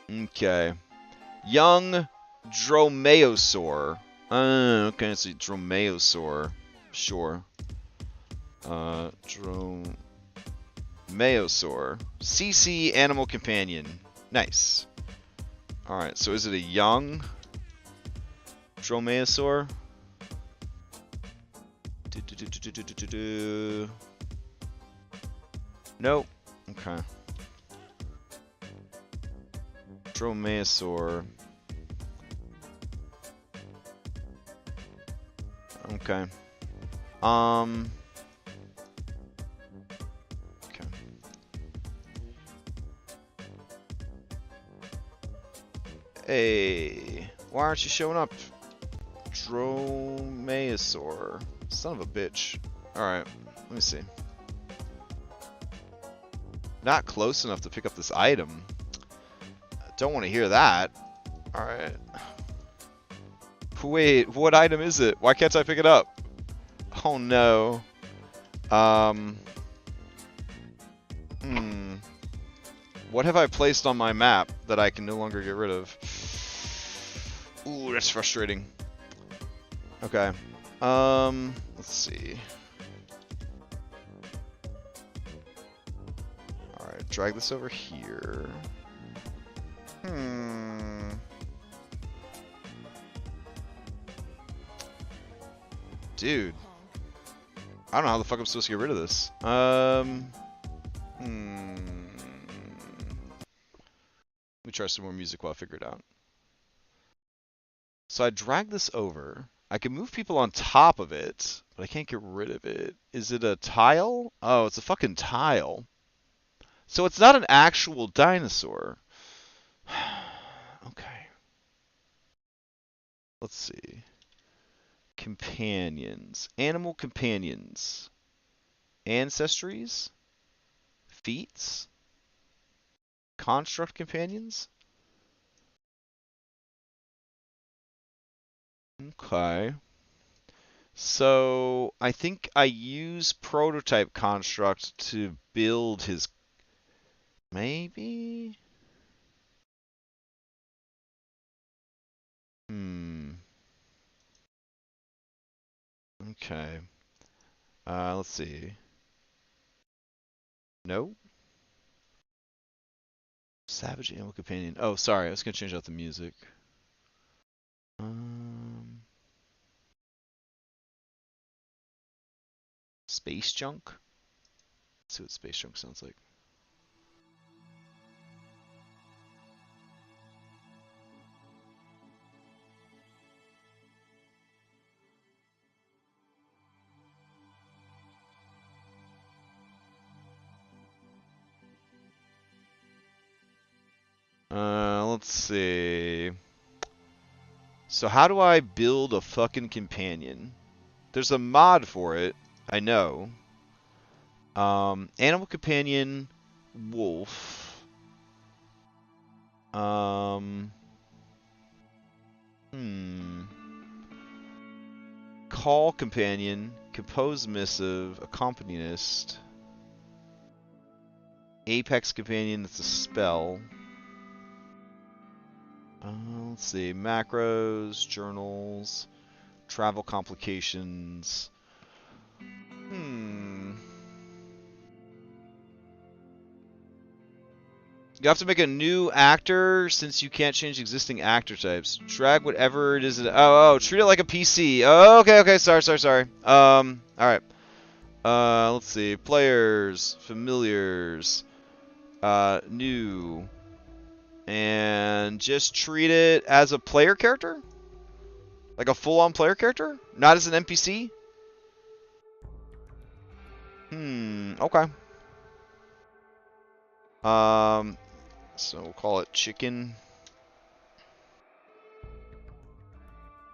Okay. Young Dromaeosaur. Okay, it's a Dromaeosaur. Sure. Dromaeosaur. CC Animal Companion. Nice. Alright, so is it a young Dromaeosaur? Nope. Okay. Dromaeosaur. Okay. Okay. Hey, why aren't you showing up? Dromaeosaur. Son of a bitch. Alright, let me see. Not close enough to pick up this item. Don't want to hear that. Alright. Wait, what item is it? Why can't I pick it up? Oh no. What have I placed on my map that I can no longer get rid of? Ooh, that's frustrating. Okay. Let's see. Alright, drag this over here. Dude. I don't know how the fuck I'm supposed to get rid of this. Let me try some more music while I figure it out. So I drag this over. I can move people on top of it, but I can't get rid of it. Is it a tile? Oh, it's a fucking tile. So it's not an actual dinosaur. Okay. Let's see. Companions. Animal companions. Ancestries? Feats? Construct companions? Okay. So I think I use prototype construct to build his... Maybe? Okay. Let's see. No? Savage Animal Companion. Oh, sorry. I was going to change out the music. Space Junk? Let's see what Space Junk sounds like. Let's see. So how do I build a fucking companion? There's a mod for it, I know. Animal companion, wolf. Call companion, compose missive, accompanist. Apex companion, that's a spell. Let's see, macros, journals, travel complications. You have to make a new actor since you can't change existing actor types. Drag whatever it is. Oh, treat it like a PC. Oh, okay, sorry. Alright. Let's see. Players, familiars, new. And just treat it as a player character? Like a full-on player character? Not as an NPC? Okay. So we'll call it chicken.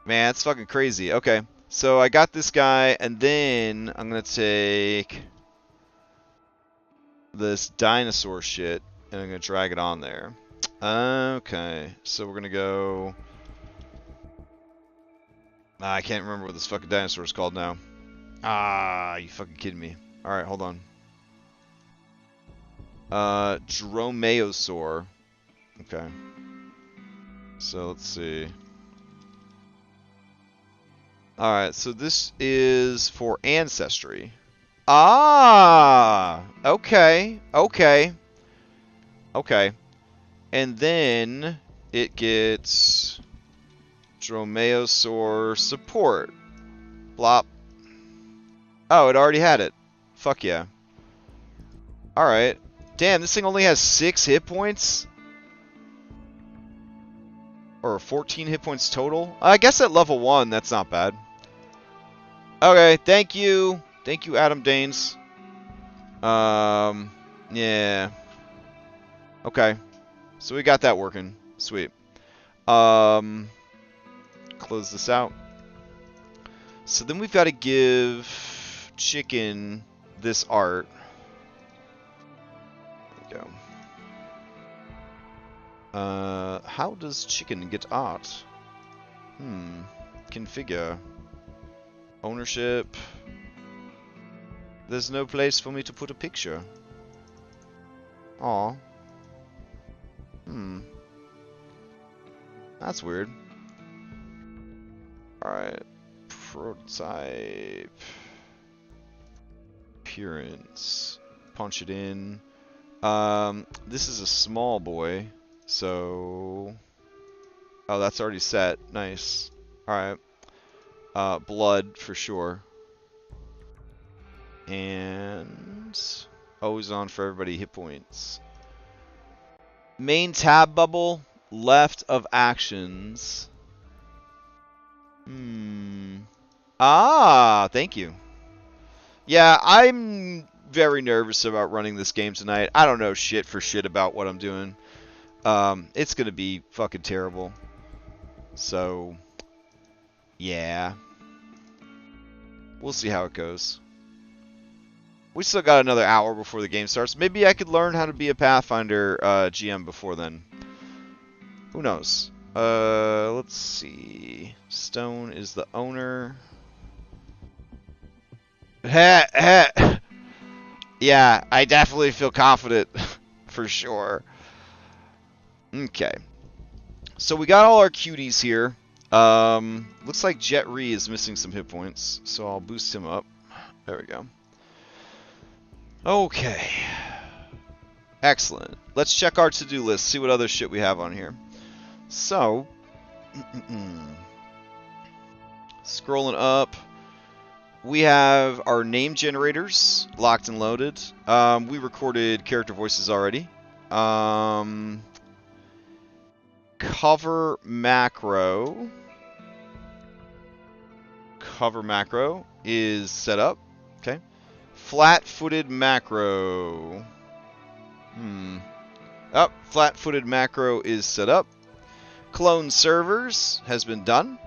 Man, it's fucking crazy. Okay. So I got this guy, and then I'm gonna take this dinosaur shit, and I'm gonna drag it on there. Okay. So we're gonna go... I can't remember what this fucking dinosaur is called now. Ah, you fucking kidding me. Alright, hold on. Dromaeosaur. Okay. So let's see. Alright, so this is for ancestry. Ah! Okay. Okay. Okay. And then it gets Dromaeosaur support. Blop. Oh, it already had it. Fuck yeah. Alright. Damn, this thing only has 6 hit points? Or 14 hit points total? I guess at level 1, that's not bad. Okay, thank you. Thank you, Adam Danes. Yeah. Okay. So we got that working. Sweet. Close this out. So then we've got to give Chicken this art. There we go. How does Chicken get art? Configure. Ownership. There's no place for me to put a picture. Aw. That's weird. Alright. Prototype. Appearance. Punch it in. This is a small boy. So... Oh, that's already set. Nice. Alright. Blood, for sure. And... always on for everybody, hit points. Main tab bubble, left of actions. Ah, thank you. Yeah, I'm very nervous about running this game tonight. I don't know shit for shit about what I'm doing. It's gonna be fucking terrible. So, yeah. We'll see how it goes. We still got another hour before the game starts. Maybe I could learn how to be a Pathfinder GM before then. Who knows? Let's see. Stone is the owner. Yeah, I definitely feel confident. For sure. Okay. So we got all our cuties here. Looks like Jet Ree is missing some hit points. So I'll boost him up. There we go. Okay. Excellent. Let's check our to-do list, see what other shit we have on here. So, scrolling up, we have our name generators locked and loaded. We recorded character voices already. Cover macro. Cover macro is set up. Okay. Flat-footed macro. Oh, flat-footed macro is set up. Clone servers has been done.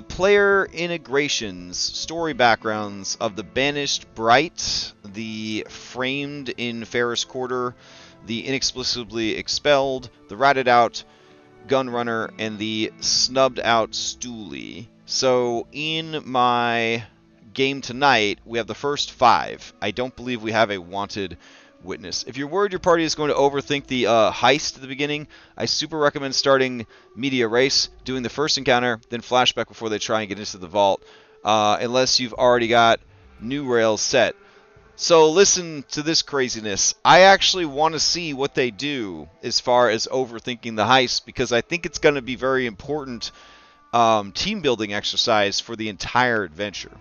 Player integrations, story backgrounds of the Banished Bright, the Framed in Ferris Quarter, the Inexplicably Expelled, the Ratted Out Gunrunner, and the Snubbed Out Stoolie. So in my game tonight, we have the first 5. I don't believe we have a wanted witness. If you're worried your party is going to overthink the heist at the beginning, I super recommend starting Media Race, doing the first encounter, then flashback before they try and get into the vault, unless you've already got new rails set. So listen to this craziness. I actually want to see what they do as far as overthinking the heist, because I think it's going to be very important team building exercise for the entire adventure.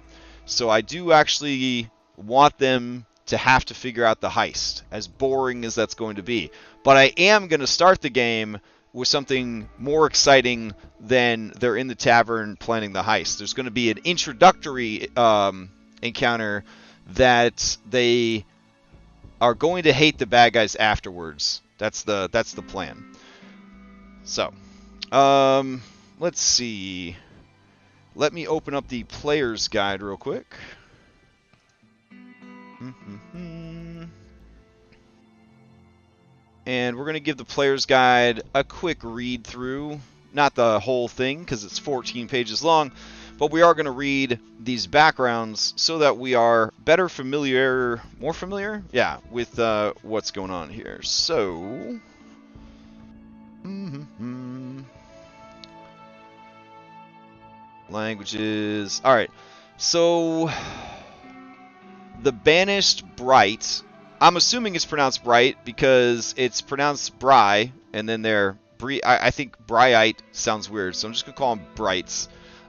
So I do actually want them to have to figure out the heist, as boring as that's going to be. But I am going to start the game with something more exciting than they're in the tavern planning the heist. There's going to be an introductory encounter that they are going to hate the bad guys afterwards. That's the plan. So, let's see. Let me open up the player's guide real quick. And we're going to give the player's guide a quick read through. Not the whole thing, because it's 14 pages long, but we are going to read these backgrounds so that we are more familiar, yeah, with what's going on here. So, languages. All right, so the Banished Bright. I'm assuming it's pronounced Bright because it's pronounced Bry, and then they're I think Bryite sounds weird, so I'm just gonna call them Brights.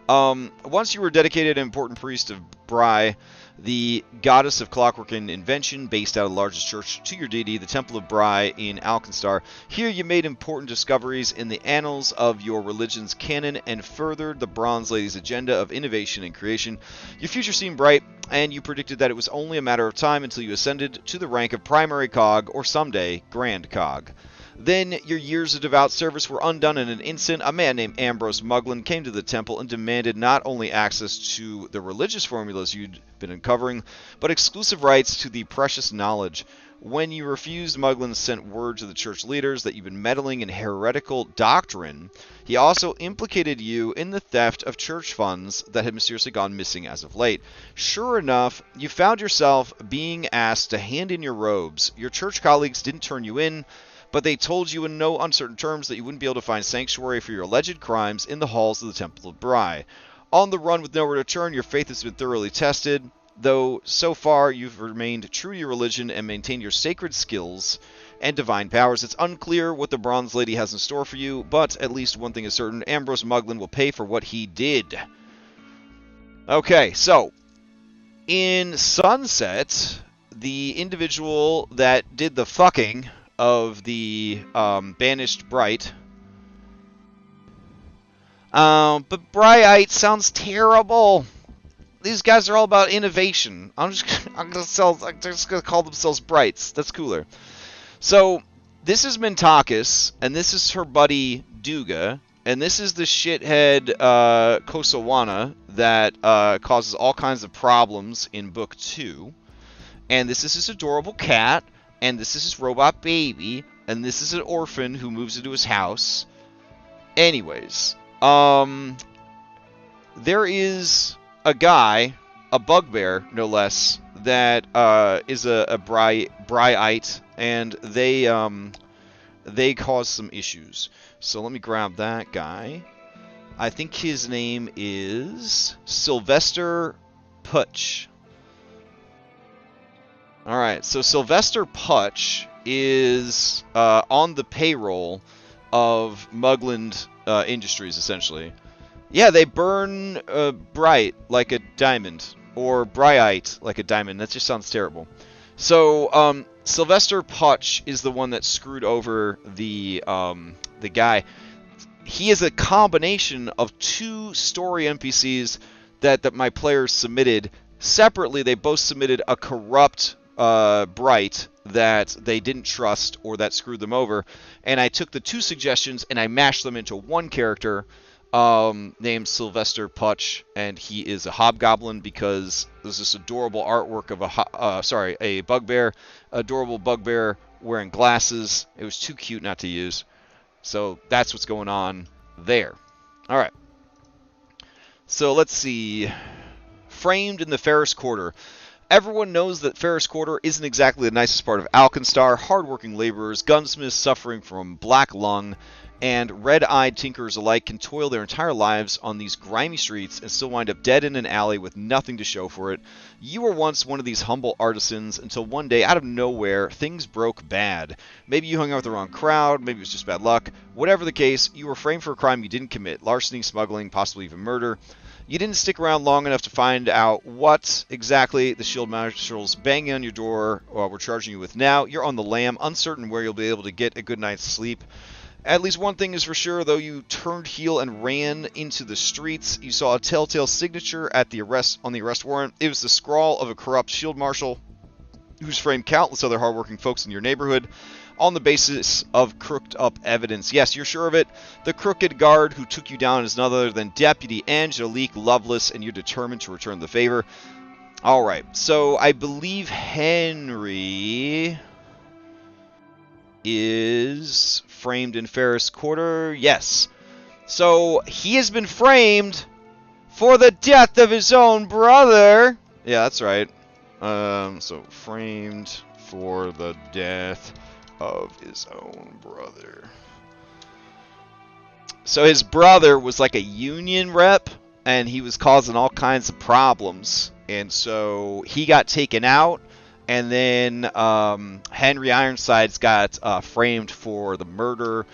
Once you were dedicated an important priest of Bry, the goddess of clockwork and invention, based out of the largest church to your deity, the Temple of Bry in Alkenstar. Here you made important discoveries in the annals of your religion's canon and furthered the Bronze Lady's agenda of innovation and creation. Your future seemed bright, and you predicted that it was only a matter of time until you ascended to the rank of primary cog, or someday, grand cog. Then your years of devout service were undone in an instant. A man named Ambrose Muglin came to the temple and demanded not only access to the religious formulas you'd been uncovering, but exclusive rights to the precious knowledge. When you refused, Muglin sent word to the church leaders that you've been meddling in heretical doctrine. He also implicated you in the theft of church funds that had mysteriously gone missing as of late. Sure enough, you found yourself being asked to hand in your robes. Your church colleagues didn't turn you in, but they told you in no uncertain terms that you wouldn't be able to find sanctuary for your alleged crimes in the halls of the Temple of Bry. On the run with nowhere to turn, your faith has been thoroughly tested, though so far you've remained true to your religion and maintained your sacred skills and divine powers. It's unclear what the Bronze Lady has in store for you, but at least one thing is certain: Ambrose Muglin will pay for what he did. Okay, so in Sunset, the individual that did the fucking of the Banished Bright. But Bryite sounds terrible. These guys are all about innovation. I'm just gonna call themselves Brights. That's cooler. So this is Mintakis, and this is her buddy Duga, and this is the shithead Kosawana that causes all kinds of problems in Book 2. And this is his adorable cat. And this is his robot baby, and this is an orphan who moves into his house. Anyways, there is a guy, a bugbear, no less, that is a Bryite, and they cause some issues. So let me grab that guy. I think his name is Sylvester Putch. Alright, so Sylvester Putch is on the payroll of Muglin Industries, essentially. Yeah, they burn bright like a diamond, or Bryite like a diamond. That just sounds terrible. So, Sylvester Putch is the one that screwed over the guy. He is a combination of two story NPCs that my players submitted. Separately, they both submitted a corrupt Bright that they didn't trust or that screwed them over, and I took the two suggestions and I mashed them into one character named Sylvester Putch, and he is a hobgoblin because there's this adorable artwork of a bugbear, adorable bugbear wearing glasses. It was too cute not to use, so that's what's going on there. All right, so let's see. Framed in the Ferris Quarter. Everyone knows that Ferris Quarter isn't exactly the nicest part of Alkenstar. Hardworking laborers, gunsmiths suffering from black lung, and red-eyed tinkerers alike can toil their entire lives on these grimy streets and still wind up dead in an alley with nothing to show for it. You were once one of these humble artisans until one day, out of nowhere, things broke bad. Maybe you hung out with the wrong crowd, maybe it was just bad luck. Whatever the case, you were framed for a crime you didn't commit: larceny, smuggling, possibly even murder. You didn't stick around long enough to find out what exactly the shield marshals banging on your door were charging you with. Now you're on the lam, uncertain where you'll be able to get a good night's sleep. At least one thing is for sure, though you turned heel and ran into the streets, you saw a telltale signature at the arrest on the arrest warrant. It was the scrawl of a corrupt shield marshal who's framed countless other hardworking folks in your neighborhood on the basis of crooked up evidence. Yes, you're sure of it. The crooked guard who took you down is none other than Deputy Angelique Lovelace, and you're determined to return the favor. Alright, so I believe Henry is framed in Ferris Quarter. Yes. So he has been framed for the death of his own brother. Yeah, that's right. So framed for the death of his own brother. So his brother was like a union rep, and he was causing all kinds of problems. And so he got taken out, and then Henry Ironsides got framed for the murder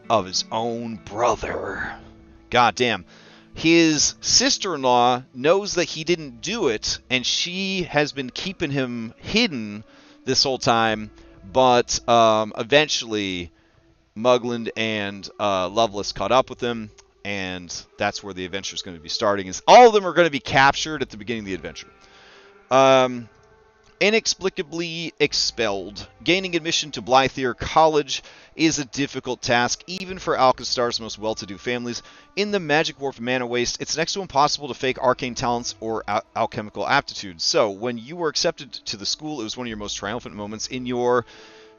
of his own brother. God damn. His sister-in-law knows that he didn't do it, and she has been keeping him hidden this whole time. But eventually, Mugland and Lovelace caught up with him, and that's where the adventure is going to be starting. Is all of them are going to be captured at the beginning of the adventure. Inexplicably expelled. Gaining admission to Blythier College is a difficult task, even for Alkenstar's most well-to-do families. In the Magic Warped Mana Waste, it's next to impossible to fake arcane talents or alchemical aptitudes. So, when you were accepted to the school, it was one of your most triumphant moments in your,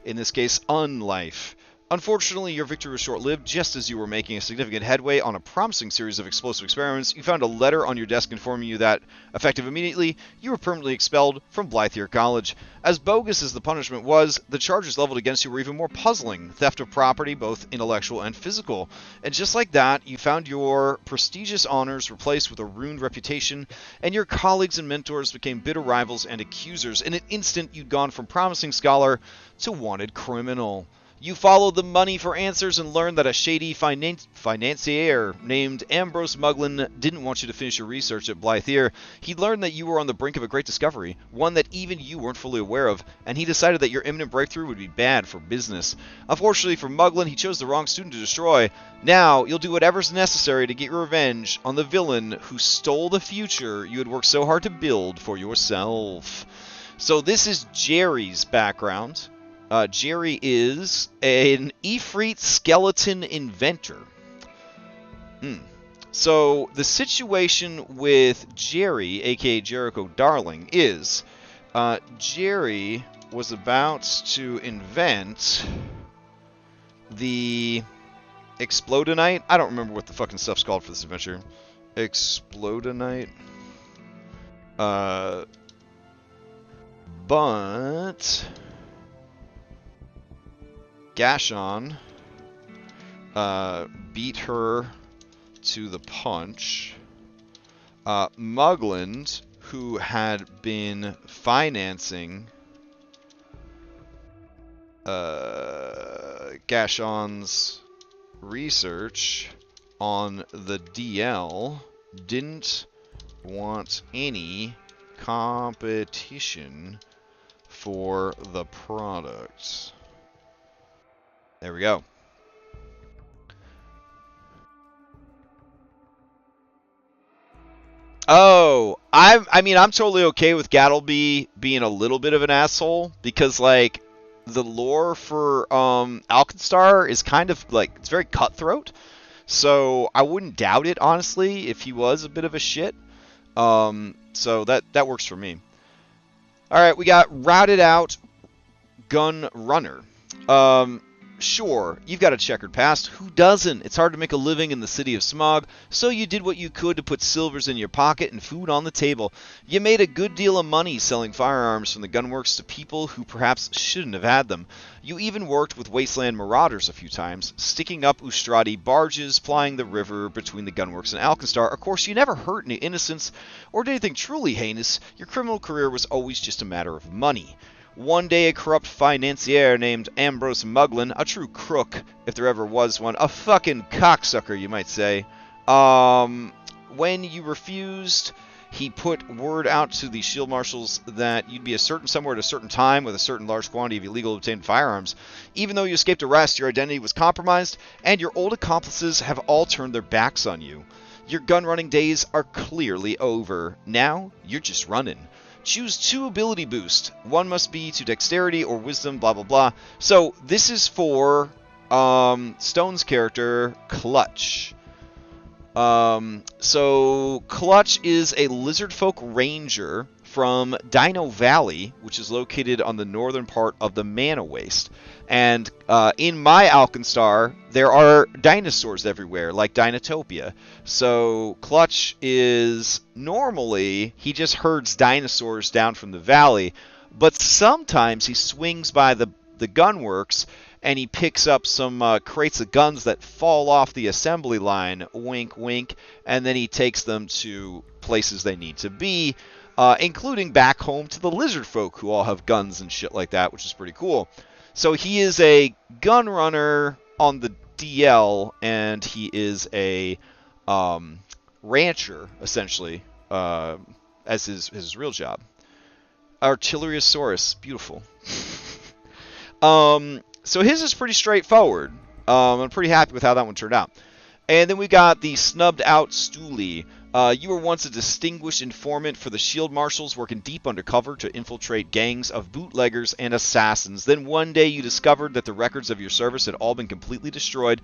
in this case, unlife. Unfortunately, your victory was short-lived. Just as you were making a significant headway on a promising series of explosive experiments, you found a letter on your desk informing you that, effective immediately, you were permanently expelled from Blythier College. As bogus as the punishment was, the charges leveled against you were even more puzzling. Theft of property, both intellectual and physical. And just like that, you found your prestigious honors replaced with a ruined reputation, and your colleagues and mentors became bitter rivals and accusers. In an instant, you'd gone from promising scholar to wanted criminal. You followed the money for answers and learned that a shady financier named Ambrose Muglin didn't want you to finish your research at Blythier. He learned that you were on the brink of a great discovery, one that even you weren't fully aware of, and he decided that your imminent breakthrough would be bad for business. Unfortunately for Muglin, he chose the wrong student to destroy. Now, you'll do whatever's necessary to get your revenge on the villain who stole the future you had worked so hard to build for yourself. So this is Jerry's background. Jerry is an Ifrit skeleton inventor. So the situation with Jerry, aka Jericho Darling, is Jerry was about to invent the Explodinite. I don't remember what the fucking stuff's called for this adventure. Explodinite. But Gashon beat her to the punch. Mugland, who had been financing Gashon's research on the DL, didn't want any competition for the product. There we go. Oh, I mean, I'm totally okay with Gattleby being a little bit of an asshole, because, like, the lore for Alkenstar is kind of, like, it's very cutthroat. So I wouldn't doubt it, honestly, if he was a bit of a shit. So that works for me. Alright, we got Routed Out Gun Runner. Sure, you've got a checkered past. Who doesn't? It's hard to make a living in the city of smog, so you did what you could to put silvers in your pocket and food on the table. You made a good deal of money selling firearms from the gunworks to people who perhaps shouldn't have had them. You even worked with wasteland marauders a few times, sticking up Ustrati barges plying the river between the gunworks and Alkenstar. Of course, you never hurt any innocents or did anything truly heinous. Your criminal career was always just a matter of money. One day, a corrupt financier named Ambrose Muglin, a true crook, if there ever was one, a fucking cocksucker, you might say, when you refused he put word out to the shield marshals that you'd be somewhere at a certain time with a certain large quantity of illegal obtained firearms. Even though you escaped arrest, your identity was compromised, and your old accomplices have all turned their backs on you. Your gun running days are clearly over. Now, you're just running. Choose 2 ability boosts. One must be to dexterity or wisdom, blah, blah, blah. So, this is for Stone's character, Clutch. So Clutch is a lizardfolk ranger from Dino Valley, which is located on the northern part of the Mana Waste. And in my Alkenstar, there are dinosaurs everywhere, like Dinotopia. So Clutch is normally, he just herds dinosaurs down from the valley, but sometimes he swings by the gunworks and he picks up some crates of guns that fall off the assembly line, wink, wink, and then he takes them to places they need to be, including back home to the lizard folk who all have guns and shit like that, which is pretty cool. So he is a gun runner on the DL, and he is a rancher, essentially, as his real job. Artilleriosaurus, beautiful. So his is pretty straightforward. I'm pretty happy with how that one turned out. And then we got the snubbed out Stoolie. You were once a distinguished informant for the shield marshals, working deep undercover to infiltrate gangs of bootleggers and assassins. Then one day you discovered that the records of your service had all been completely destroyed.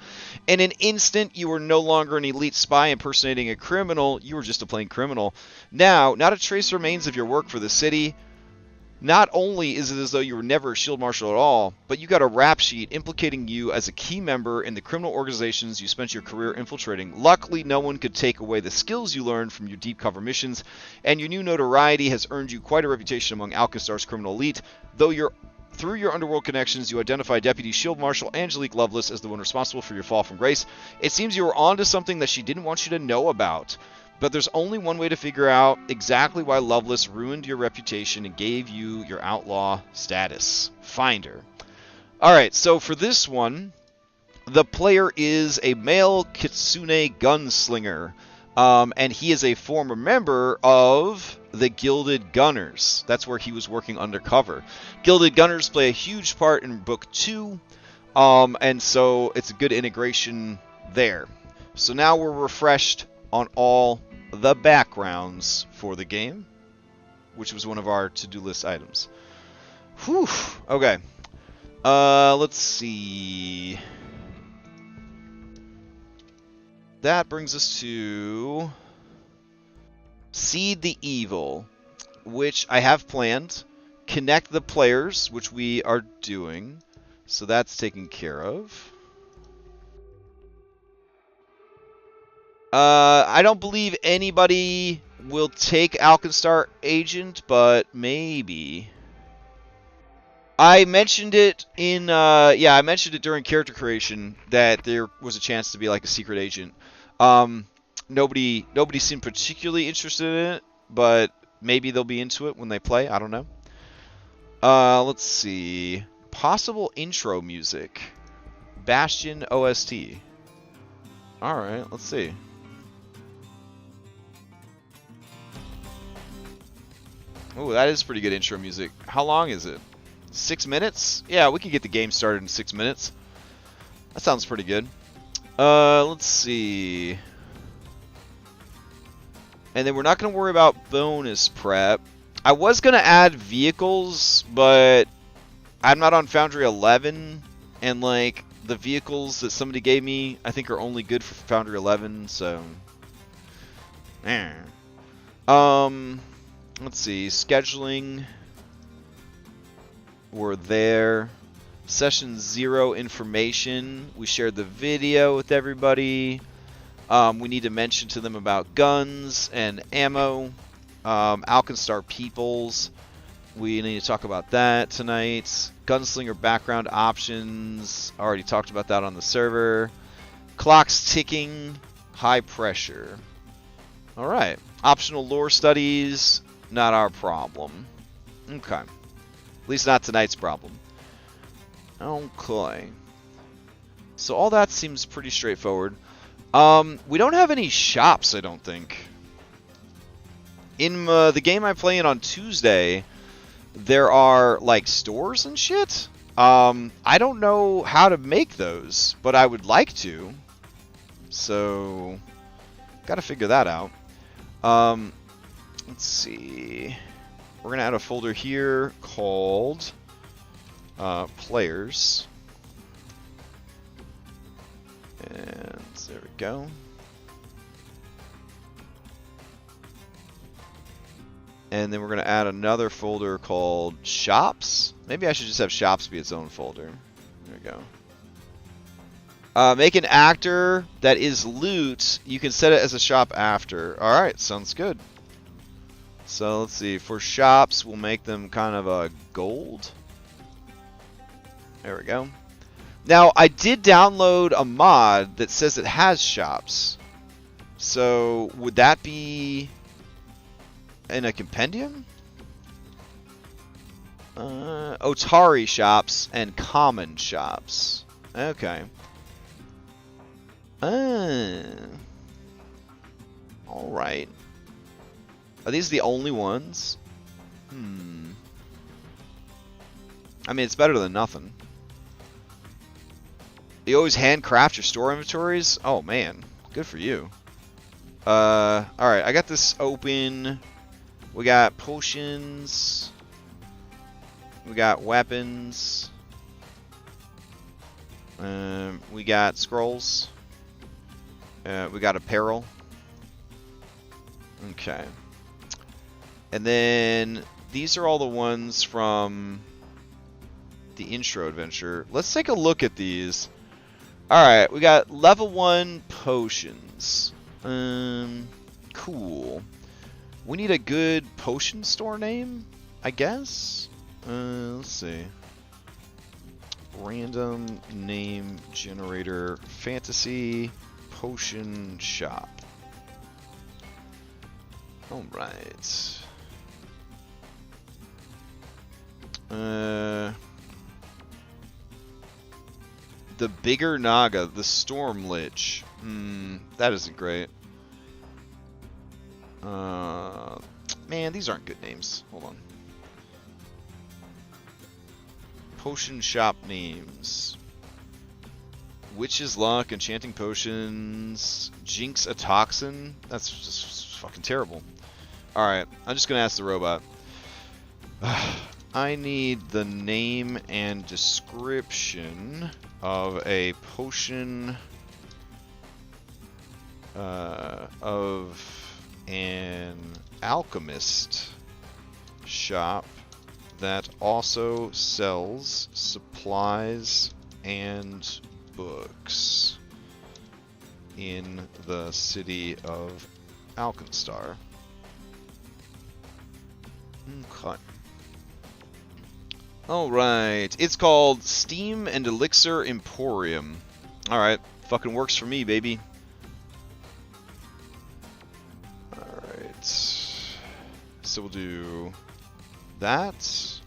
In an instant, you were no longer an elite spy impersonating a criminal. You were just a plain criminal. Now, not a trace remains of your work for the city. Not only is it as though you were never a shield marshal at all, but you got a rap sheet implicating you as a key member in the criminal organizations you spent your career infiltrating. Luckily, no one could take away the skills you learned from your deep cover missions, and your new notoriety has earned you quite a reputation among Alkenstar's criminal elite. Through your underworld connections, you identify Deputy Shield Marshal Angelique Lovelace as the one responsible for your fall from grace. It seems you were onto something that she didn't want you to know about. But there's only one way to figure out exactly why Lovelace ruined your reputation and gave you your outlaw status. Finder. Alright, so for this one, the player is a male Kitsune gunslinger. And he is a former member of the Gilded Gunners. That's where he was working undercover. Gilded Gunners play a huge part in Book 2. And so it's a good integration there. So now we're refreshed on all the backgrounds for the game, which was one of our to-do list items. Whew. Okay. Let's see. That brings us to Seed the Evil, which I have planned. Connect the players, which we are doing. So that's taken care of. I don't believe anybody will take Alkenstar Agent, but maybe. I mentioned it in, I mentioned it during character creation that there was a chance to be like a secret agent. Nobody seemed particularly interested in it, but maybe they'll be into it when they play. I don't know. Let's see. Possible intro music. Bastion OST. Alright, let's see. Oh, that is pretty good intro music. How long is it? 6 minutes? Yeah, we can get the game started in 6 minutes. That sounds pretty good. Let's see. And then we're not going to worry about bonus prep. I was going to add vehicles, but I'm not on Foundry 11. And, like, the vehicles that somebody gave me, I think are only good for Foundry 11, so... Let's see, scheduling, we're there. Session 0 information, we shared the video with everybody. We need to mention to them about guns and ammo. Alkenstar Peoples, we need to talk about that tonight. Gunslinger background options, already talked about that on the server. Clocks ticking, high pressure. Alright, optional lore studies. Not our problem. Okay. At least not tonight's problem. Okay. So all that seems pretty straightforward. We don't have any shops, I don't think. In the game I'm playing on Tuesday, there are like stores and shit. I don't know how to make those, but I would like to. So, gotta figure that out. Let's see. We're gonna add a folder here called players. And there we go. And then we're going to add another folder called shops. Maybe I should just have shops be its own folder. There we go. Make an actor that is loot. You can set it as a shop after. Alright, sounds good. So let's see. For shops, we'll make them kind of a gold. There we go. Now, I did download a mod that says it has shops. So, would that be in a compendium? Otari shops and common shops. Okay. Alright. Are these the only ones? I mean, it's better than nothing. You always handcraft your store inventories? Oh, man. Good for you. Alright, I got this open. We got potions. We got weapons. We got scrolls. We got apparel. Okay. And then these are all the ones from the intro adventure. Let's take a look at these. Alright, we got level 1 potions. Cool. We need a good potion store name, I guess? Let's see. Random name generator fantasy potion shop. Alright. The Bigger Naga, the Storm Lich. That isn't great. Man, these aren't good names. Hold on. Potion shop names. Witch's Luck, Enchanting Potions, Jinx a Toxin. That's just fucking terrible. Alright, I'm just gonna ask the robot. I need the name and description of a potion of an alchemist shop that also sells supplies and books in the city of Alkenstar. Okay. Alright, it's called Steam and Elixir Emporium. Alright, fucking works for me, baby. Alright. So we'll do that.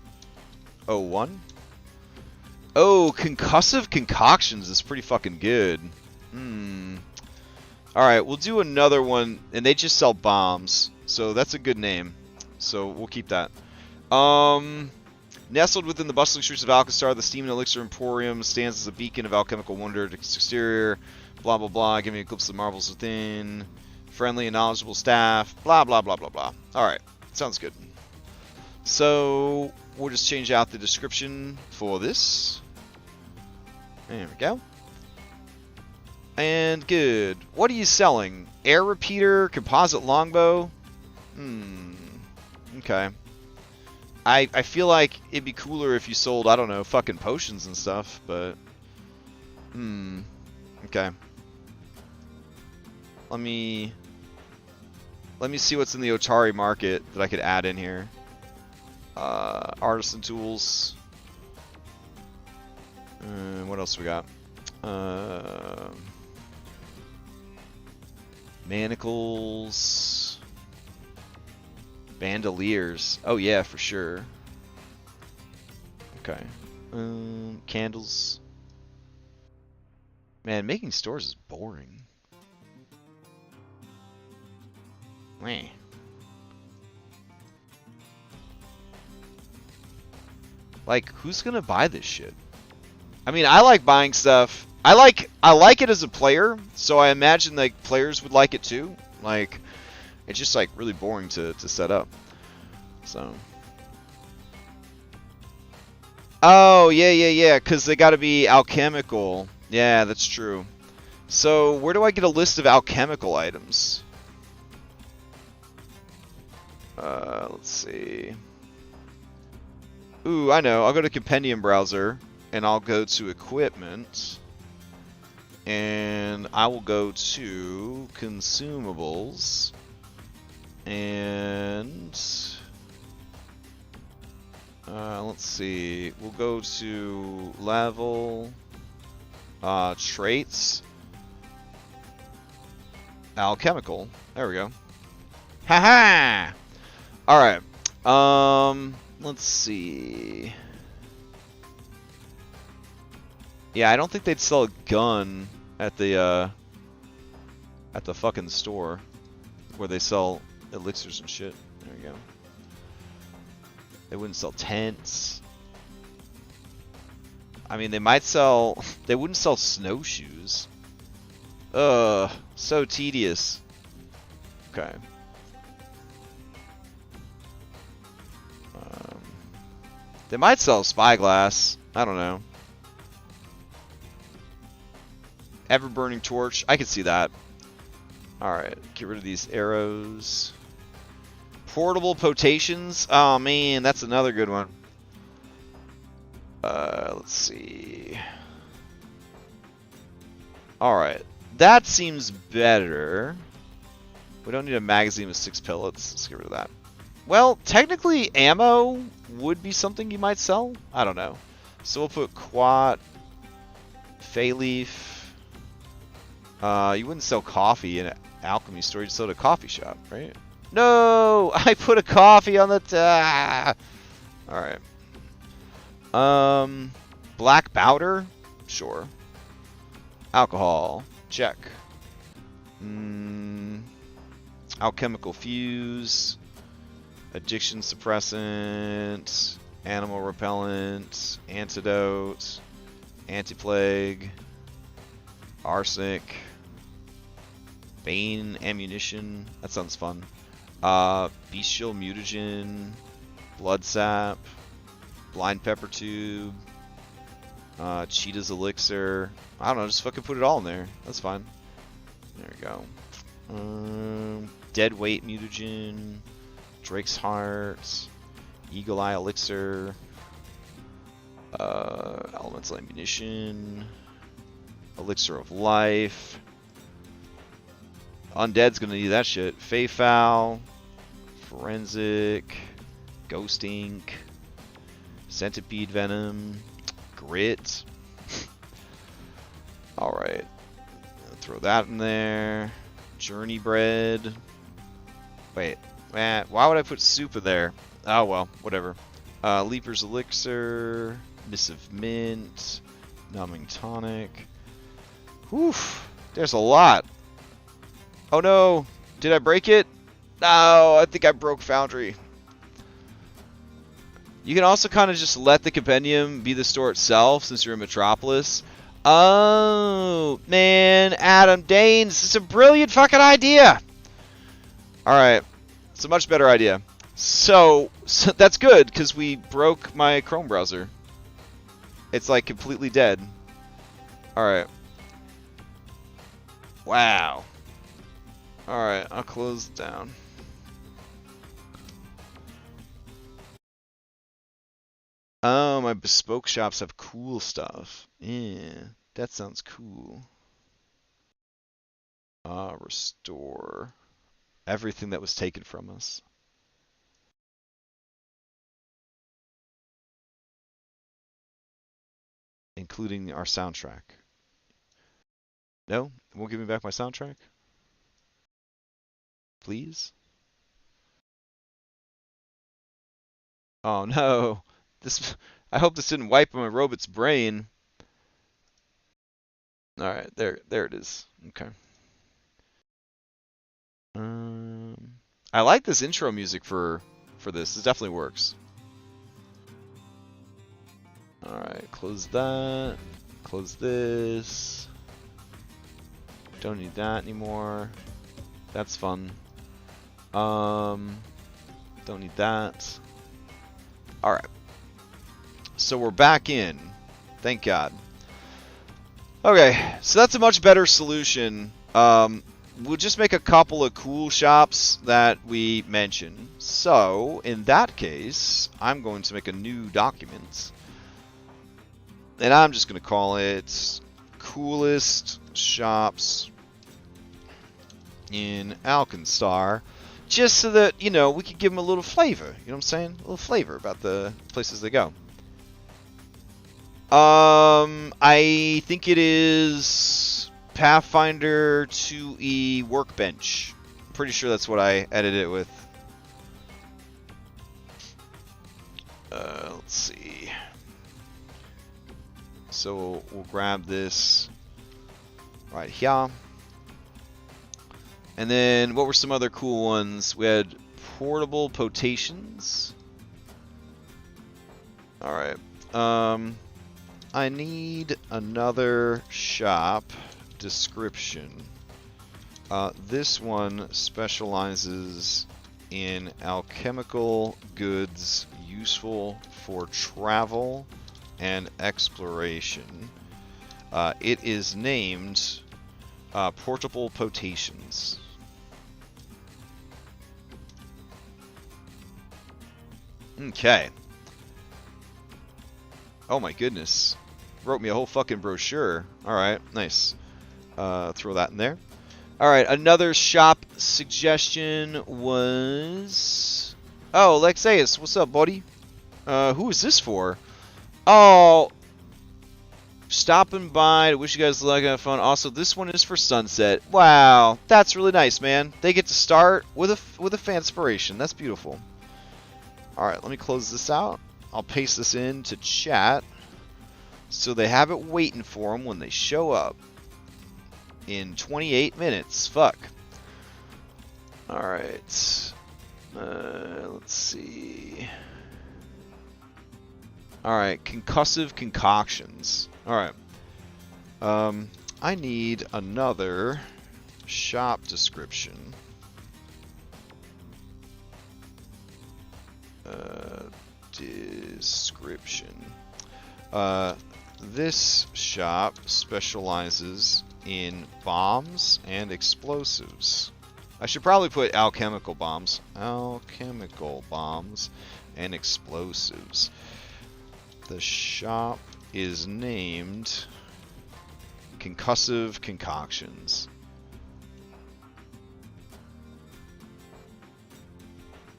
01. Oh, Concussive Concoctions is pretty fucking good. Alright, we'll do another one, and they just sell bombs. So that's a good name. So we'll keep that. Nestled within the bustling streets of Alkenstar, the Steam and Elixir Emporium stands as a beacon of alchemical wonder to its exterior. Blah, blah, blah, giving a glimpse of the marvels within. Friendly and knowledgeable staff. Blah, blah, blah, blah, blah. Alright, sounds good. So, we'll just change out the description for this. There we go. And good. What are you selling? Air repeater, composite longbow? Okay. I feel like it'd be cooler if you sold, I don't know, fucking potions and stuff, but... Okay. Let me see what's in the Otari market that I could add in here. Artisan tools. What else we got? Manacles. Bandoliers. Oh yeah, for sure. Okay. Candles. Man, making stores is boring. Meh. Like, who's gonna buy this shit? I mean, I like buying stuff. I like it as a player, so I imagine like players would like it too. Like, it's just like really boring to set up. So. Oh yeah, because they got to be alchemical. Yeah, that's true. So where do I get a list of alchemical items? Let's see. Ooh, I know. I'll go to Compendium Browser, and I'll go to Equipment, and I will go to Consumables, and let's see. We'll go to Level, Traits, Alchemical. There we go. Haha! Alright. Let's see. Yeah, I don't think they'd sell a gun at the fucking store where they sell elixirs and shit. There you go. They wouldn't sell tents. I mean, they might sell... They wouldn't sell snowshoes. Ugh, so tedious. Okay. They might sell spyglass. I don't know. Ever-burning torch. I could see that. Alright, get rid of these arrows. Portable potations. Oh man, that's another good one. Let's see. Alright, that seems better. We don't need a magazine with 6 pellets. Let's get rid of that. Well, technically, ammo would be something you might sell. I don't know. So we'll put quat, fay leaf. You wouldn't sell coffee in an alchemy store. You'd sell at a coffee shop, right? No! I put a coffee on the... Alright. Black powder? Sure. Alcohol. Check. Alchemical fuse. Addiction suppressant. Animal repellent. Antidote. Anti-plague. Arsenic. Bane ammunition. That sounds fun. Bestial mutagen. Blood sap. Blind pepper tube. Cheetah's elixir. I don't know, just fucking put it all in there. That's fine. There we go. Dead weight mutagen. Drake's heart. Eagle eye elixir. Elemental ammunition. Elixir of life. Undead's gonna need that shit. Fey foul. Forensic. Ghost ink. Centipede venom. Grit. Alright. Throw that in there. Journey bread. Wait. Why would I put soup in there? Oh well, whatever. Leaper's elixir. Missive mint. Numbing tonic. Whew. There's a lot. Oh no. Did I break it? No, I think I broke Foundry. You can also kind of just let the compendium be the store itself since you're in Metropolis. Oh, man, Adam Danes, it's a brilliant fucking idea. Alright, it's a much better idea. So that's good, because we broke my Chrome browser. It's like completely dead. Alright. Wow. Alright, I'll close it down. Oh, my bespoke shops have cool stuff. Yeah, that sounds cool. Restore everything that was taken from us. Including our soundtrack. No? It won't give me back my soundtrack? Please? Oh no. This I hope this didn't wipe my robot's brain. Alright, there it is. Okay. I like this intro music for this. It definitely works. Alright, close that. Close this. Don't need that anymore. That's fun. Don't need that. Alright. So we're back in. Thank God. Okay, so that's a much better solution. We'll just make a couple of cool shops that we mentioned. So, in that case, I'm going to make a new document. And I'm just going to call it Coolest Shops in Alkenstar. Just so that, you know, we could give them a little flavor. You know what I'm saying? A little flavor about the places they go. I think it is Pathfinder 2E Workbench. I'm pretty sure that's what I edited it with. Let's see. So we'll grab this right here. And then what were some other cool ones? We had portable potations. Alright. I need another shop description. This one specializes in alchemical goods useful for travel and exploration. It is named Portable Potations. Okay. Oh my goodness. Wrote me a whole fucking brochure. Alright, nice. Throw that in there. Alright, another shop suggestion was... Oh, Alexeus, what's up, buddy? Who is this for? Oh, stopping by. I wish you guys luck and have fun. Also, this one is for Sunset. Wow, that's really nice, man. They get to start with a fanspiration. That's beautiful. Alright, let me close this out. I'll paste this into chat so they have it waiting for them when they show up in 28 minutes. Fuck. Alright. Let's see. Alright, concussive concoctions. Alright. I need another shop description. This shop specializes in bombs and explosives. I should probably put alchemical bombs. Alchemical bombs and explosives. The shop is named Concussive Concoctions.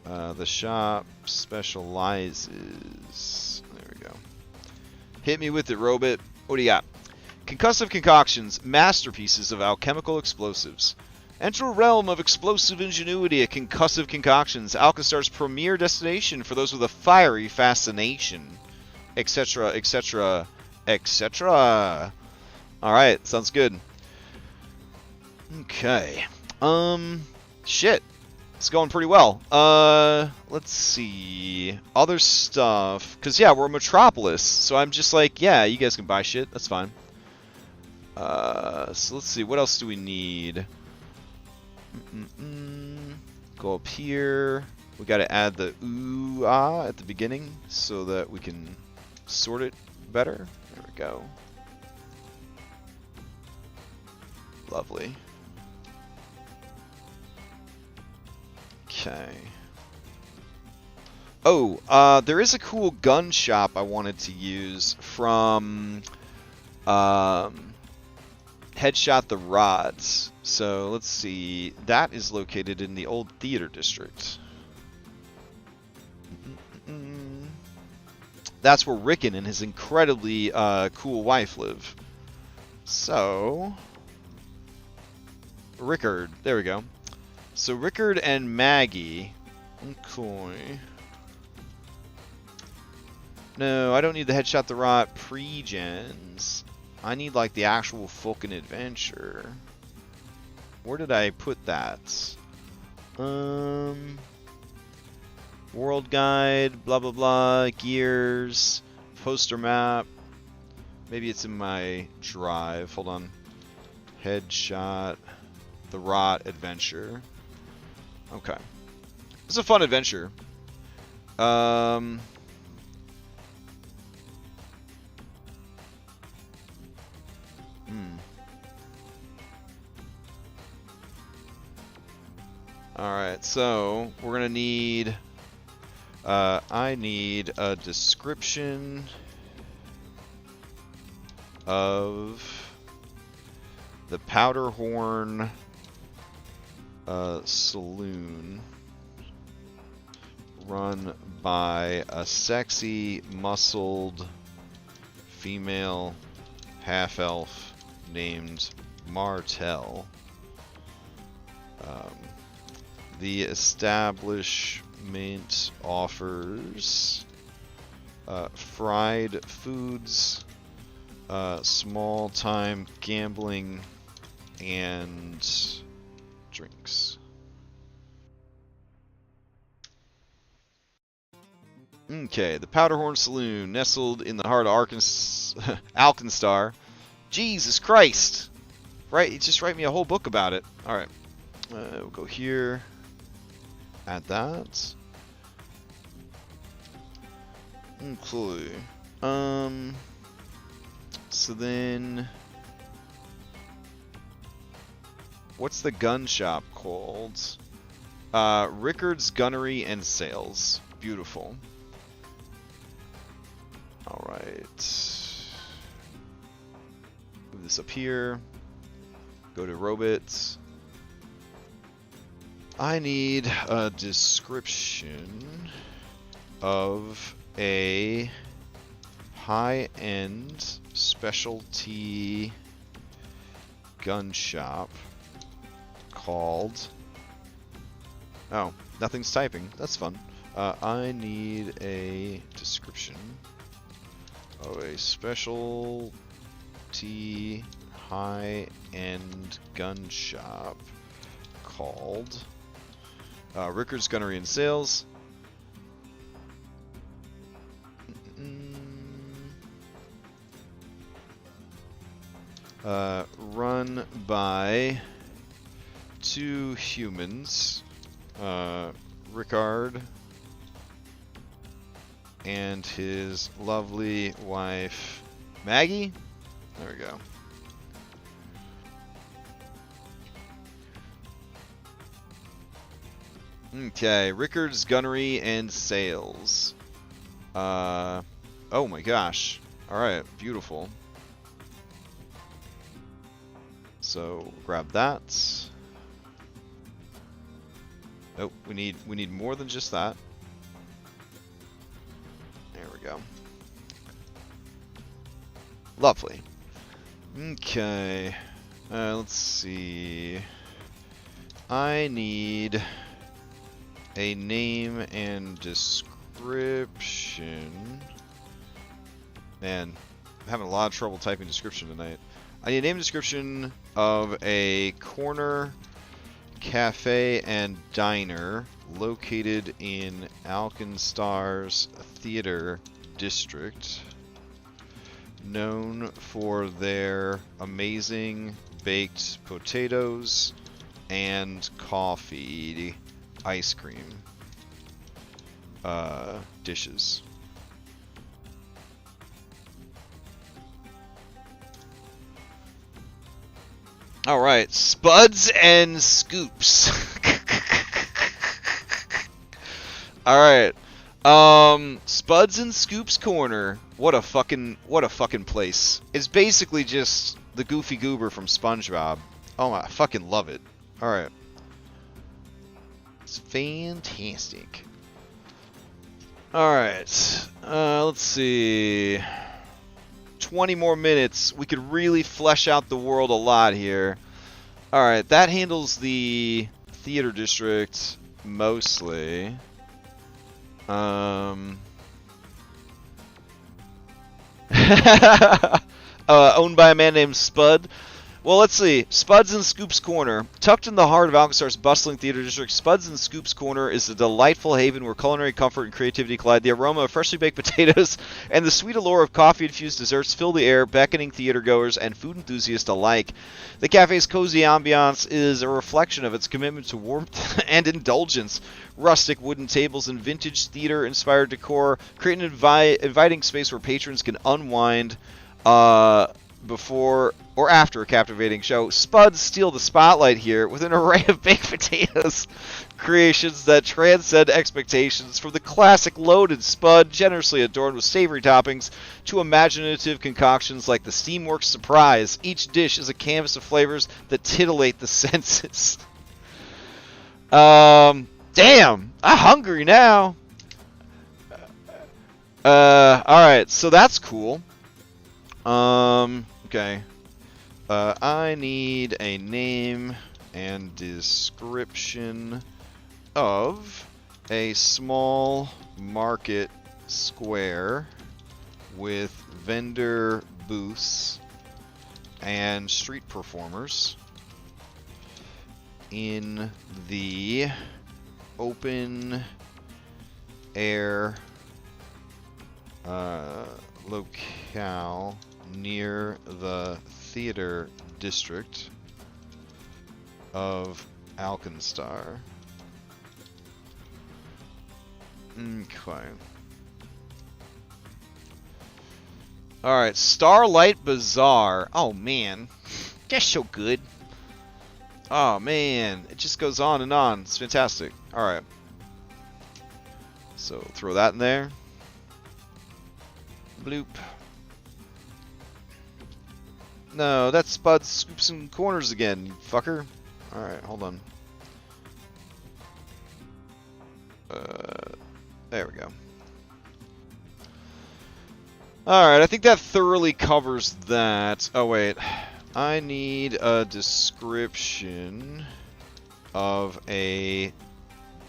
The shop specializes... There we go. Hit me with it, Robot. What do you got? Concussive Concoctions, masterpieces of alchemical explosives. Enter a realm of explosive ingenuity at Concussive Concoctions, Alkenstar's premier destination for those with a fiery fascination. Etc., etc., etc. Alright, sounds good. Okay. Shit. It's going pretty well. Let's see. Other stuff. Because, yeah, we're a metropolis. So I'm just like, yeah, you guys can buy shit. That's fine. So let's see. What else do we need? Go up here. We got to add the ooh-ah at the beginning so that we can sort it better. There we go. Lovely. Okay. Oh, there is a cool gun shop I wanted to use from Headshot the Rods. So let's see. That is located in the old theater district. That's where Rickon and his incredibly cool wife live. So, Rickard. There we go. So Rickard and Maggie. Okay. No, I don't need the Headshot the Rot pre-gens. I need like the actual fucking adventure. Where did I put that? World Guide, blah blah blah, gears, poster map. Maybe it's in my drive. Hold on. Headshot. The Rot Adventure. Okay. It's a fun adventure. Alright, so we're gonna need I need a description of the Powderhorn Saloon run by a sexy, muscled female half-elf named Martell. The establishment offers fried foods, small-time gambling, and drinks. Okay, the Powderhorn Saloon, nestled in the heart of Alkenstar. Jesus Christ! Right, just write me a whole book about it. Alright, we'll go here. Add that. Okay. So then, what's the gun shop called? Rickard's Gunnery and Sales. Beautiful. All right. Move this up here. Go to Robots. I need a description of a high-end specialty gun shop called... Oh, nothing's typing. That's fun. I need a description of a specialty high-end gun shop called Rickard's Gunnery and Sales. Run by two humans, Rickard and his lovely wife, Maggie. There we go. Okay, Rickard's Gunnery and Sales. Oh my gosh. Alright, beautiful. So, grab that. Oh, we need more than just that. There we go. Lovely. Okay. Let's see. I need a name and description. Man, I'm having a lot of trouble typing description tonight. I need a name and description of a corner cafe and diner located in Alkenstar's theater district, known for their amazing baked potatoes and coffee ice cream dishes. Alright, Spuds and Scoops. Alright. Spuds and Scoops Corner. What a fucking place. It's basically just the Goofy Goober from SpongeBob. Oh, I fucking love it. Alright. It's fantastic. Alright. Let's see. 20 more minutes. We could really flesh out the world a lot here. Alright, that handles the theater district mostly. Owned by a man named Spud. Well, let's see. Spuds and Scoop's Corner. Tucked in the heart of Alkenstar's bustling theater district, Spuds and Scoop's Corner is a delightful haven where culinary comfort and creativity collide. The aroma of freshly baked potatoes and the sweet allure of coffee-infused desserts fill the air, beckoning theatergoers and food enthusiasts alike. The cafe's cozy ambiance is a reflection of its commitment to warmth and indulgence. Rustic wooden tables and vintage theater-inspired decor create an inviting space where patrons can unwind before or after a captivating show. Spuds steal the spotlight here with an array of baked potatoes creations that transcend expectations, from the classic loaded spud, generously adorned with savory toppings, to imaginative concoctions like the Steamworks Surprise. Each dish is a canvas of flavors that titillate the senses. Damn, I'm hungry now. Alright, so that's cool. Okay. I need a name and description of a small market square with vendor booths and street performers in the open air locale near the theater district of Alkenstar. Okay. Alright, Starlight Bazaar. Oh man. That's so good. Oh man. It just goes on and on. It's fantastic. Alright. So throw that in there. Bloop. No, that's Spud Scoops and Corners again, you fucker. Alright, hold on. There we go. Alright, I think that thoroughly covers that. Oh, wait. I need a description of a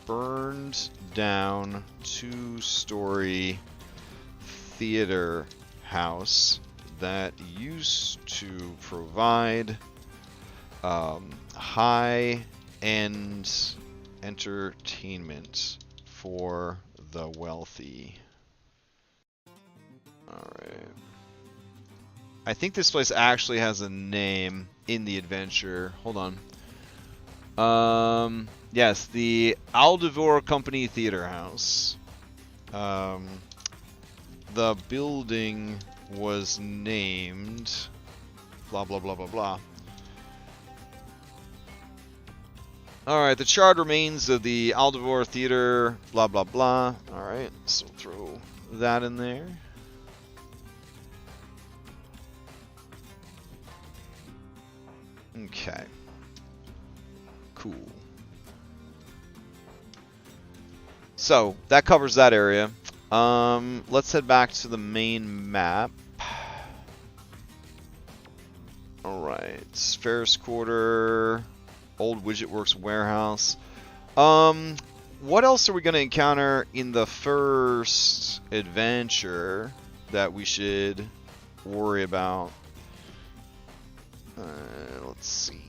burned down 2-story theater house that used to provide high-end entertainment for the wealthy. Alright. I think this place actually has a name in the adventure. Hold on. Yes, the Aldivor Company Theater House. The building was named blah blah blah blah blah. Alright, the charred remains of the Aldivor Theater blah blah blah. Alright, so throw that in there. Okay. Cool. So, that covers that area. Let's head back to the main map. Alright, Ferris Quarter, Old Widget Works Warehouse. What else are we going to encounter in the first adventure that we should worry about? Let's see.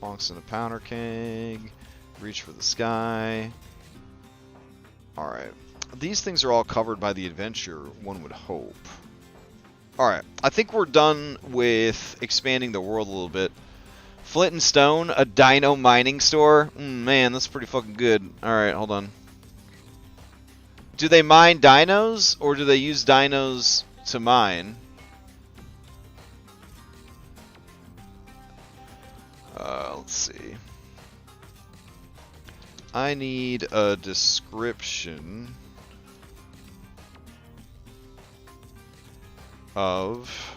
Bonks in the powder keg. Reach for the sky. Alright. These things are all covered by the adventure, one would hope. Alright. I think we're done with expanding the world a little bit. Flint and Stone, a dino mining store. Man, that's pretty fucking good. Alright, hold on. Do they mine dinos, or do they use dinos to mine? Let's see. I need a description of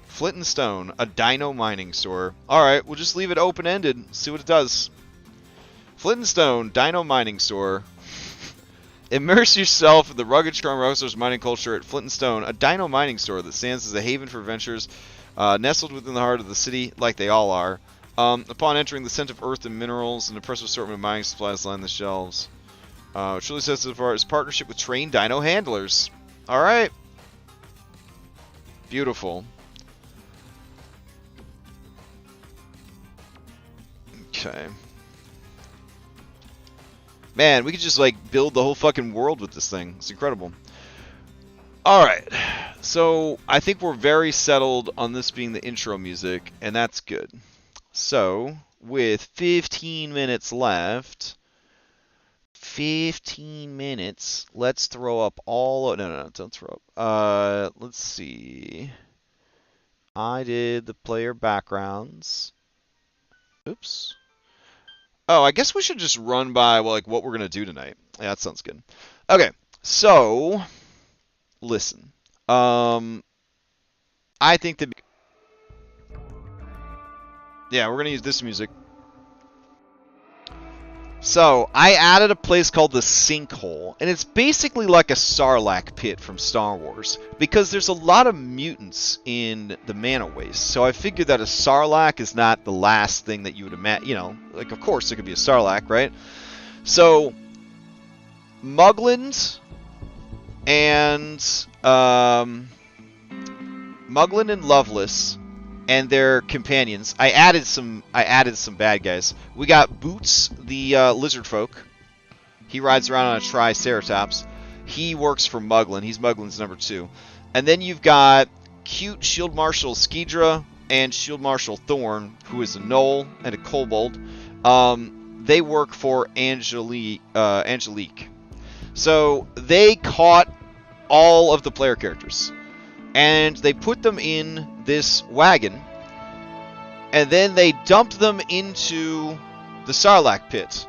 Flint and Stone, a dino mining store. Alright, we'll just leave it open-ended, see what it does. Flint and Stone, dino mining store. Immerse yourself in the rugged charm roasters mining culture at Flint and Stone, a dino mining store that stands as a haven for adventurers, nestled within the heart of the city, like they all are. Upon entering, the scent of earth and minerals and impressive assortment of mining supplies line the shelves. It truly says so far its partnership with trained dino handlers. Alright. Beautiful. Okay. Man, we could just, like, build the whole fucking world with this thing. It's incredible. Alright. So, I think we're very settled on this being the intro music, and that's good. So, with 15 minutes left... 15 minutes. Let's throw up all... No, don't throw up. Let's see. I did the player backgrounds. Oops. Oh, I guess we should just run by, well, like, what we're going to do tonight. Yeah, that sounds good. Okay, so... Listen. I think that... Yeah, we're going to use this music. So, I added a place called the Sinkhole, and it's basically like a Sarlacc pit from Star Wars, because there's a lot of mutants in the Mana Waste, so I figured that a Sarlacc is not the last thing that you would imagine, you know, like, of course, it could be a Sarlacc, right? So, Muglins and, Muglin and Loveless and their companions. I added some bad guys. We got Boots, the lizard folk. He rides around on a Triceratops. He works for Muglin. He's Muglin's number 2. And then you've got cute Shield Marshal Skidra and Shield Marshal Thorn, who is a Gnoll and a Kobold. They work for Angelique. So they caught all of the player characters. And they put them in this wagon, and then they dumped them into the Sarlacc pit.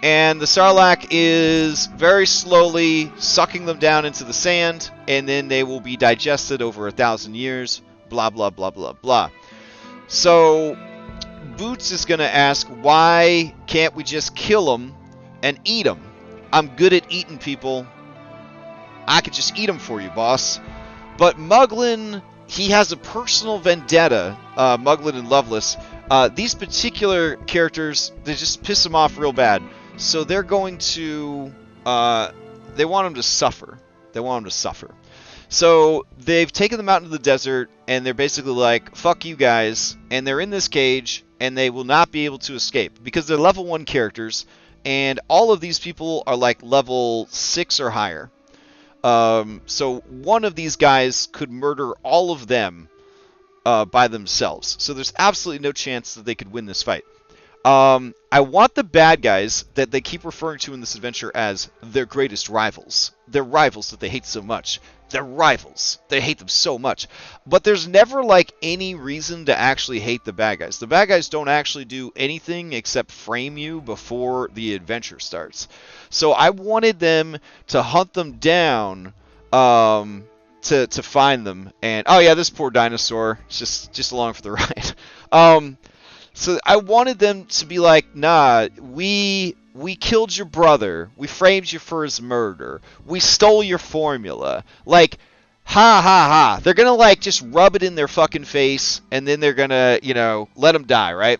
And the Sarlacc is very slowly sucking them down into the sand, and then they will be digested over 1,000 years, blah, blah, blah, blah, blah. So, Boots is going to ask, why can't we just kill them and eat them? I'm good at eating people. I could just eat them for you, boss. But Muglin, he has a personal vendetta, Muglin and Loveless. These particular characters, they just piss him off real bad. So they're going to, they want him to suffer. They want him to suffer. So they've taken them out into the desert, and they're basically like, fuck you guys. And they're in this cage, and they will not be able to escape. Because they're level 1 characters, and all of these people are like level 6 or higher. So one of these guys could murder all of them by themselves. So there's absolutely no chance that they could win this fight. I want the bad guys that they keep referring to in this adventure as their greatest rivals. Their rivals that they hate so much. They're rivals. They hate them so much. But there's never, like, any reason to actually hate the bad guys. The bad guys don't actually do anything except frame you before the adventure starts. So I wanted them to hunt them down to find them. And, oh yeah, this poor dinosaur is just along for the ride. So I wanted them to be like, nah, we killed your brother. We framed you for his murder. We stole your formula. Like, ha ha ha. They're going to, like, just rub it in their fucking face, and then they're going to, you know, let them die, right?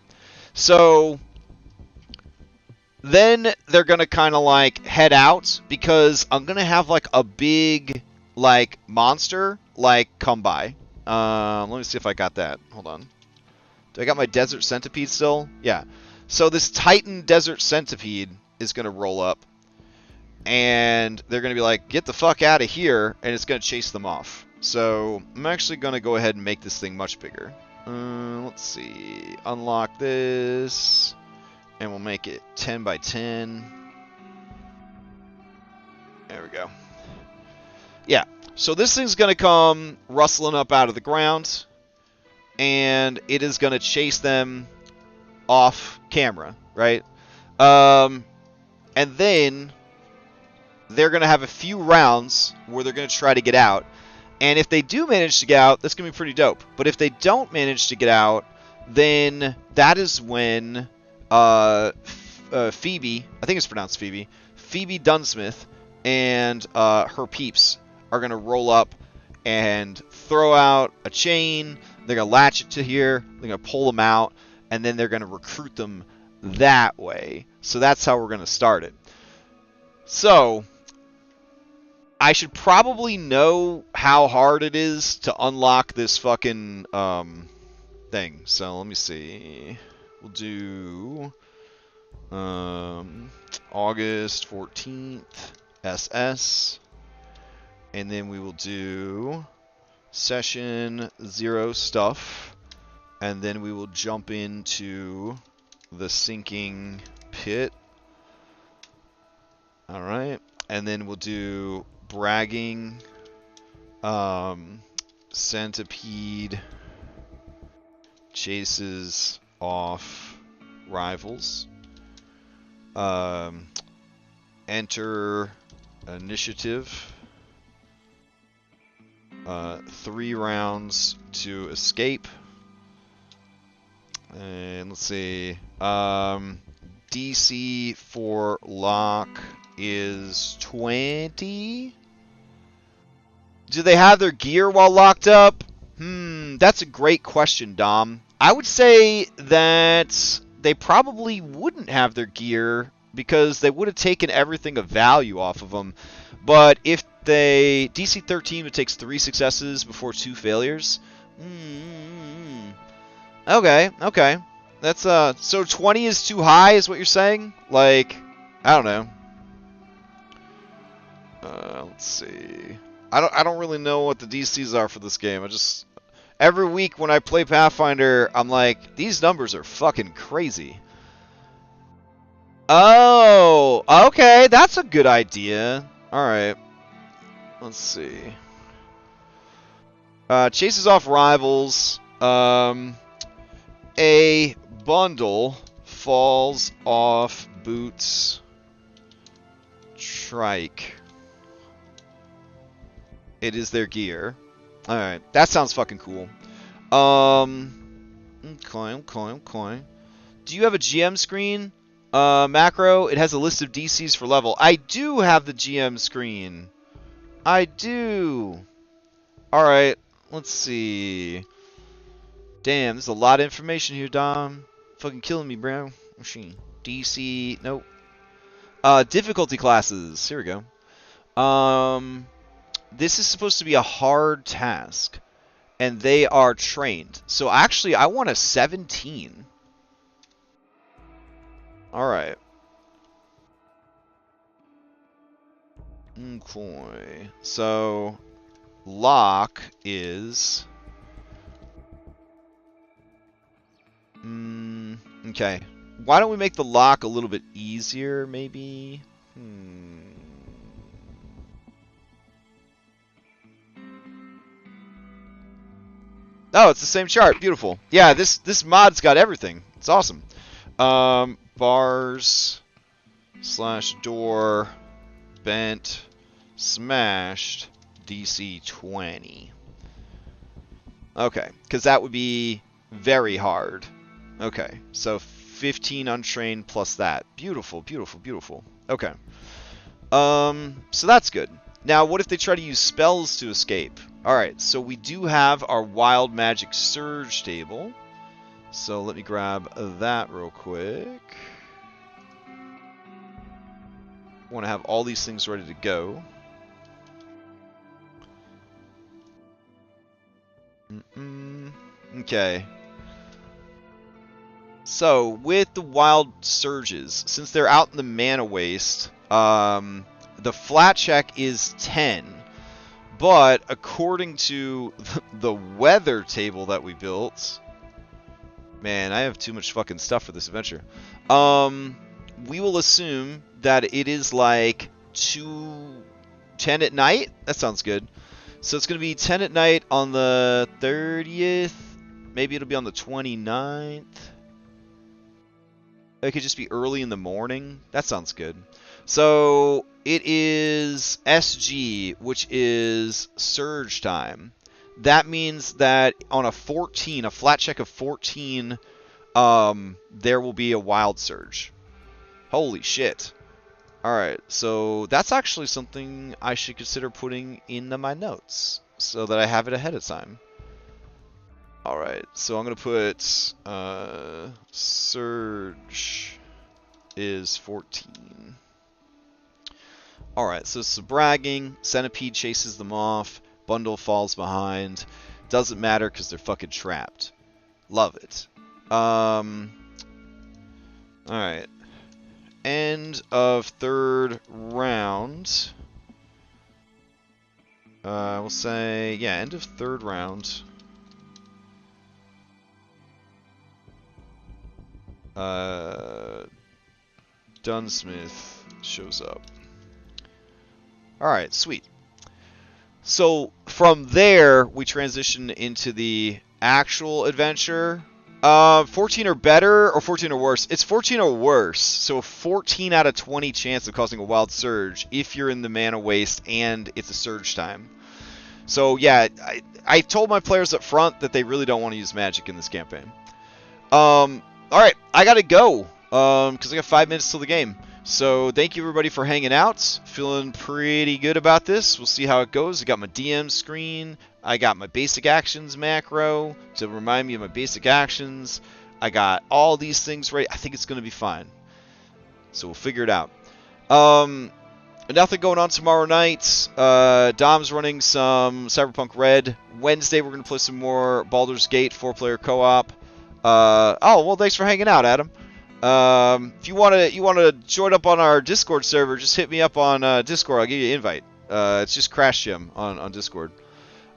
So then they're going to kind of, like, head out, because I'm going to have, like, a big, like, monster, like, come by. Let me see if I got that. Hold on. Do I got my Desert Centipede still? Yeah. So this Titan Desert Centipede is going to roll up. And they're going to be like, get the fuck out of here. And it's going to chase them off. So I'm actually going to go ahead and make this thing much bigger. Let's see. Unlock this. And we'll make it 10 by 10. There we go. Yeah. So this thing's going to come rustling up out of the ground. And it is going to chase them off camera, right? And then they're going to have a few rounds where they're going to try to get out. And if they do manage to get out, that's going to be pretty dope. But if they don't manage to get out, then that is when Phoebe, I think it's pronounced Phoebe, Phoebe Dunsmith and her peeps are going to roll up and throw out a chain. They're going to latch it to here, they're going to pull them out, and then they're going to recruit them that way. So that's how we're going to start it. So, I should probably know how hard it is to unlock this fucking thing. So let me see. We'll do August 14th SS, and then we will do session 0 stuff, and then we will jump into the sinking pit. All right, and then we'll do bragging, centipede chases off rivals, enter initiative, 3 rounds to escape, and let's see, DC for lock is 20. Do they have their gear while locked up? That's a great question, Dom. I would say that they probably wouldn't have their gear because they would have taken everything of value off of them. But if they... DC 13, it takes 3 successes before 2 failures. Okay, okay. That's, so 20 is too high is what you're saying? Like, I don't know. Let's see. I don't really know what the DCs are for this game. I just... Every week when I play Pathfinder, I'm like, these numbers are fucking crazy. Oh, okay, that's a good idea. Alright. Let's see. Chases off rivals. A bundle falls off Boots' trike. It is their gear. Alright, that sounds fucking cool. Okay. Do you have a GM screen? Macro, it has a list of DCs for level. I do have the GM screen. I do. Alright, let's see. Damn, there's a lot of information here, Dom. Fucking killing me, bro. Machine. DC, nope. Difficulty classes. Here we go. This is supposed to be a hard task, and they are trained. So actually, I want a 17. Alright. Okay. So, lock is... okay. Why don't we make the lock a little bit easier, maybe? Oh, it's the same chart. Beautiful. Yeah, this mod's got everything. It's awesome. Bars / door bent smashed DC 20. Okay, because that would be very hard. Okay, so 15 untrained plus that. Beautiful, beautiful, beautiful. Okay. So that's good. Now, what if they try to use spells to escape? Alright, so we do have our Wild Magic Surge table. So let me grab that real quick. Want to have all these things ready to go. Okay. So, with the Wild Surges, since they're out in the Mana Waste, the flat check is 10. But, according to the weather table that we built... Man, I have too much fucking stuff for this adventure. We will assume that it is like 10 at night. That sounds good. So it's going to be 10 at night on the 30th. Maybe it'll be on the 29th. It could just be early in the morning. That sounds good. So it is SG, which is surge time. That means that on a 14, a flat check of 14, there will be a wild surge. Holy shit. Alright, so that's actually something I should consider putting in my notes so that I have it ahead of time. Alright, so I'm going to put surge is 14. Alright, so it's bragging. Centipede chases them off. Bundle falls behind. Doesn't matter because they're fucking trapped. Love it. Alright. End of third round. We'll say, yeah, end of third round. Dunsmith shows up. Alright, sweet. So from there, we transition into the actual adventure. 14 or better, or 14 or worse. It's 14 or worse, so a 14 out of 20 chance of causing a wild surge if you're in the mana waste and it's a surge time. So yeah, I told my players up front that they really don't want to use magic in this campaign. Alright, I gotta go, because I got 5 minutes till the game. So thank you everybody for hanging out. Feeling pretty good about this. We'll see how it goes. I got my DM screen. I got my basic actions macro to remind me of my basic actions. I got all these things right. I think it's going to be fine. So we'll figure it out. Nothing going on tomorrow night. Dom's running some Cyberpunk Red. Wednesday we're going to play some more Baldur's Gate 4-player co-op. Oh, well, thanks for hanging out, Adam. If you want to join up on our Discord server, just hit me up on Discord. I'll give you an invite. It's just Crash Gym on Discord.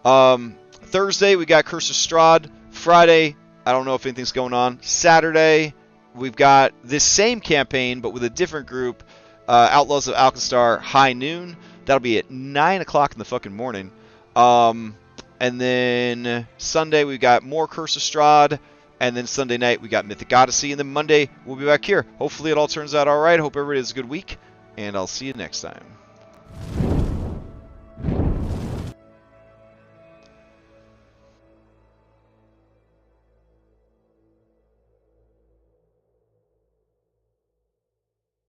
Thursday, we got Curse of Strahd. Friday, I don't know if anything's going on. Saturday, we've got this same campaign, but with a different group. Outlaws of Alkenstar, high noon. That'll be at 9 o'clock in the fucking morning. And then Sunday, we've got more Curse of Strahd. And then Sunday night, we got Mythic Odyssey. And then Monday, we'll be back here. Hopefully, it all turns out all right. Hope everybody has a good week. And I'll see you next time.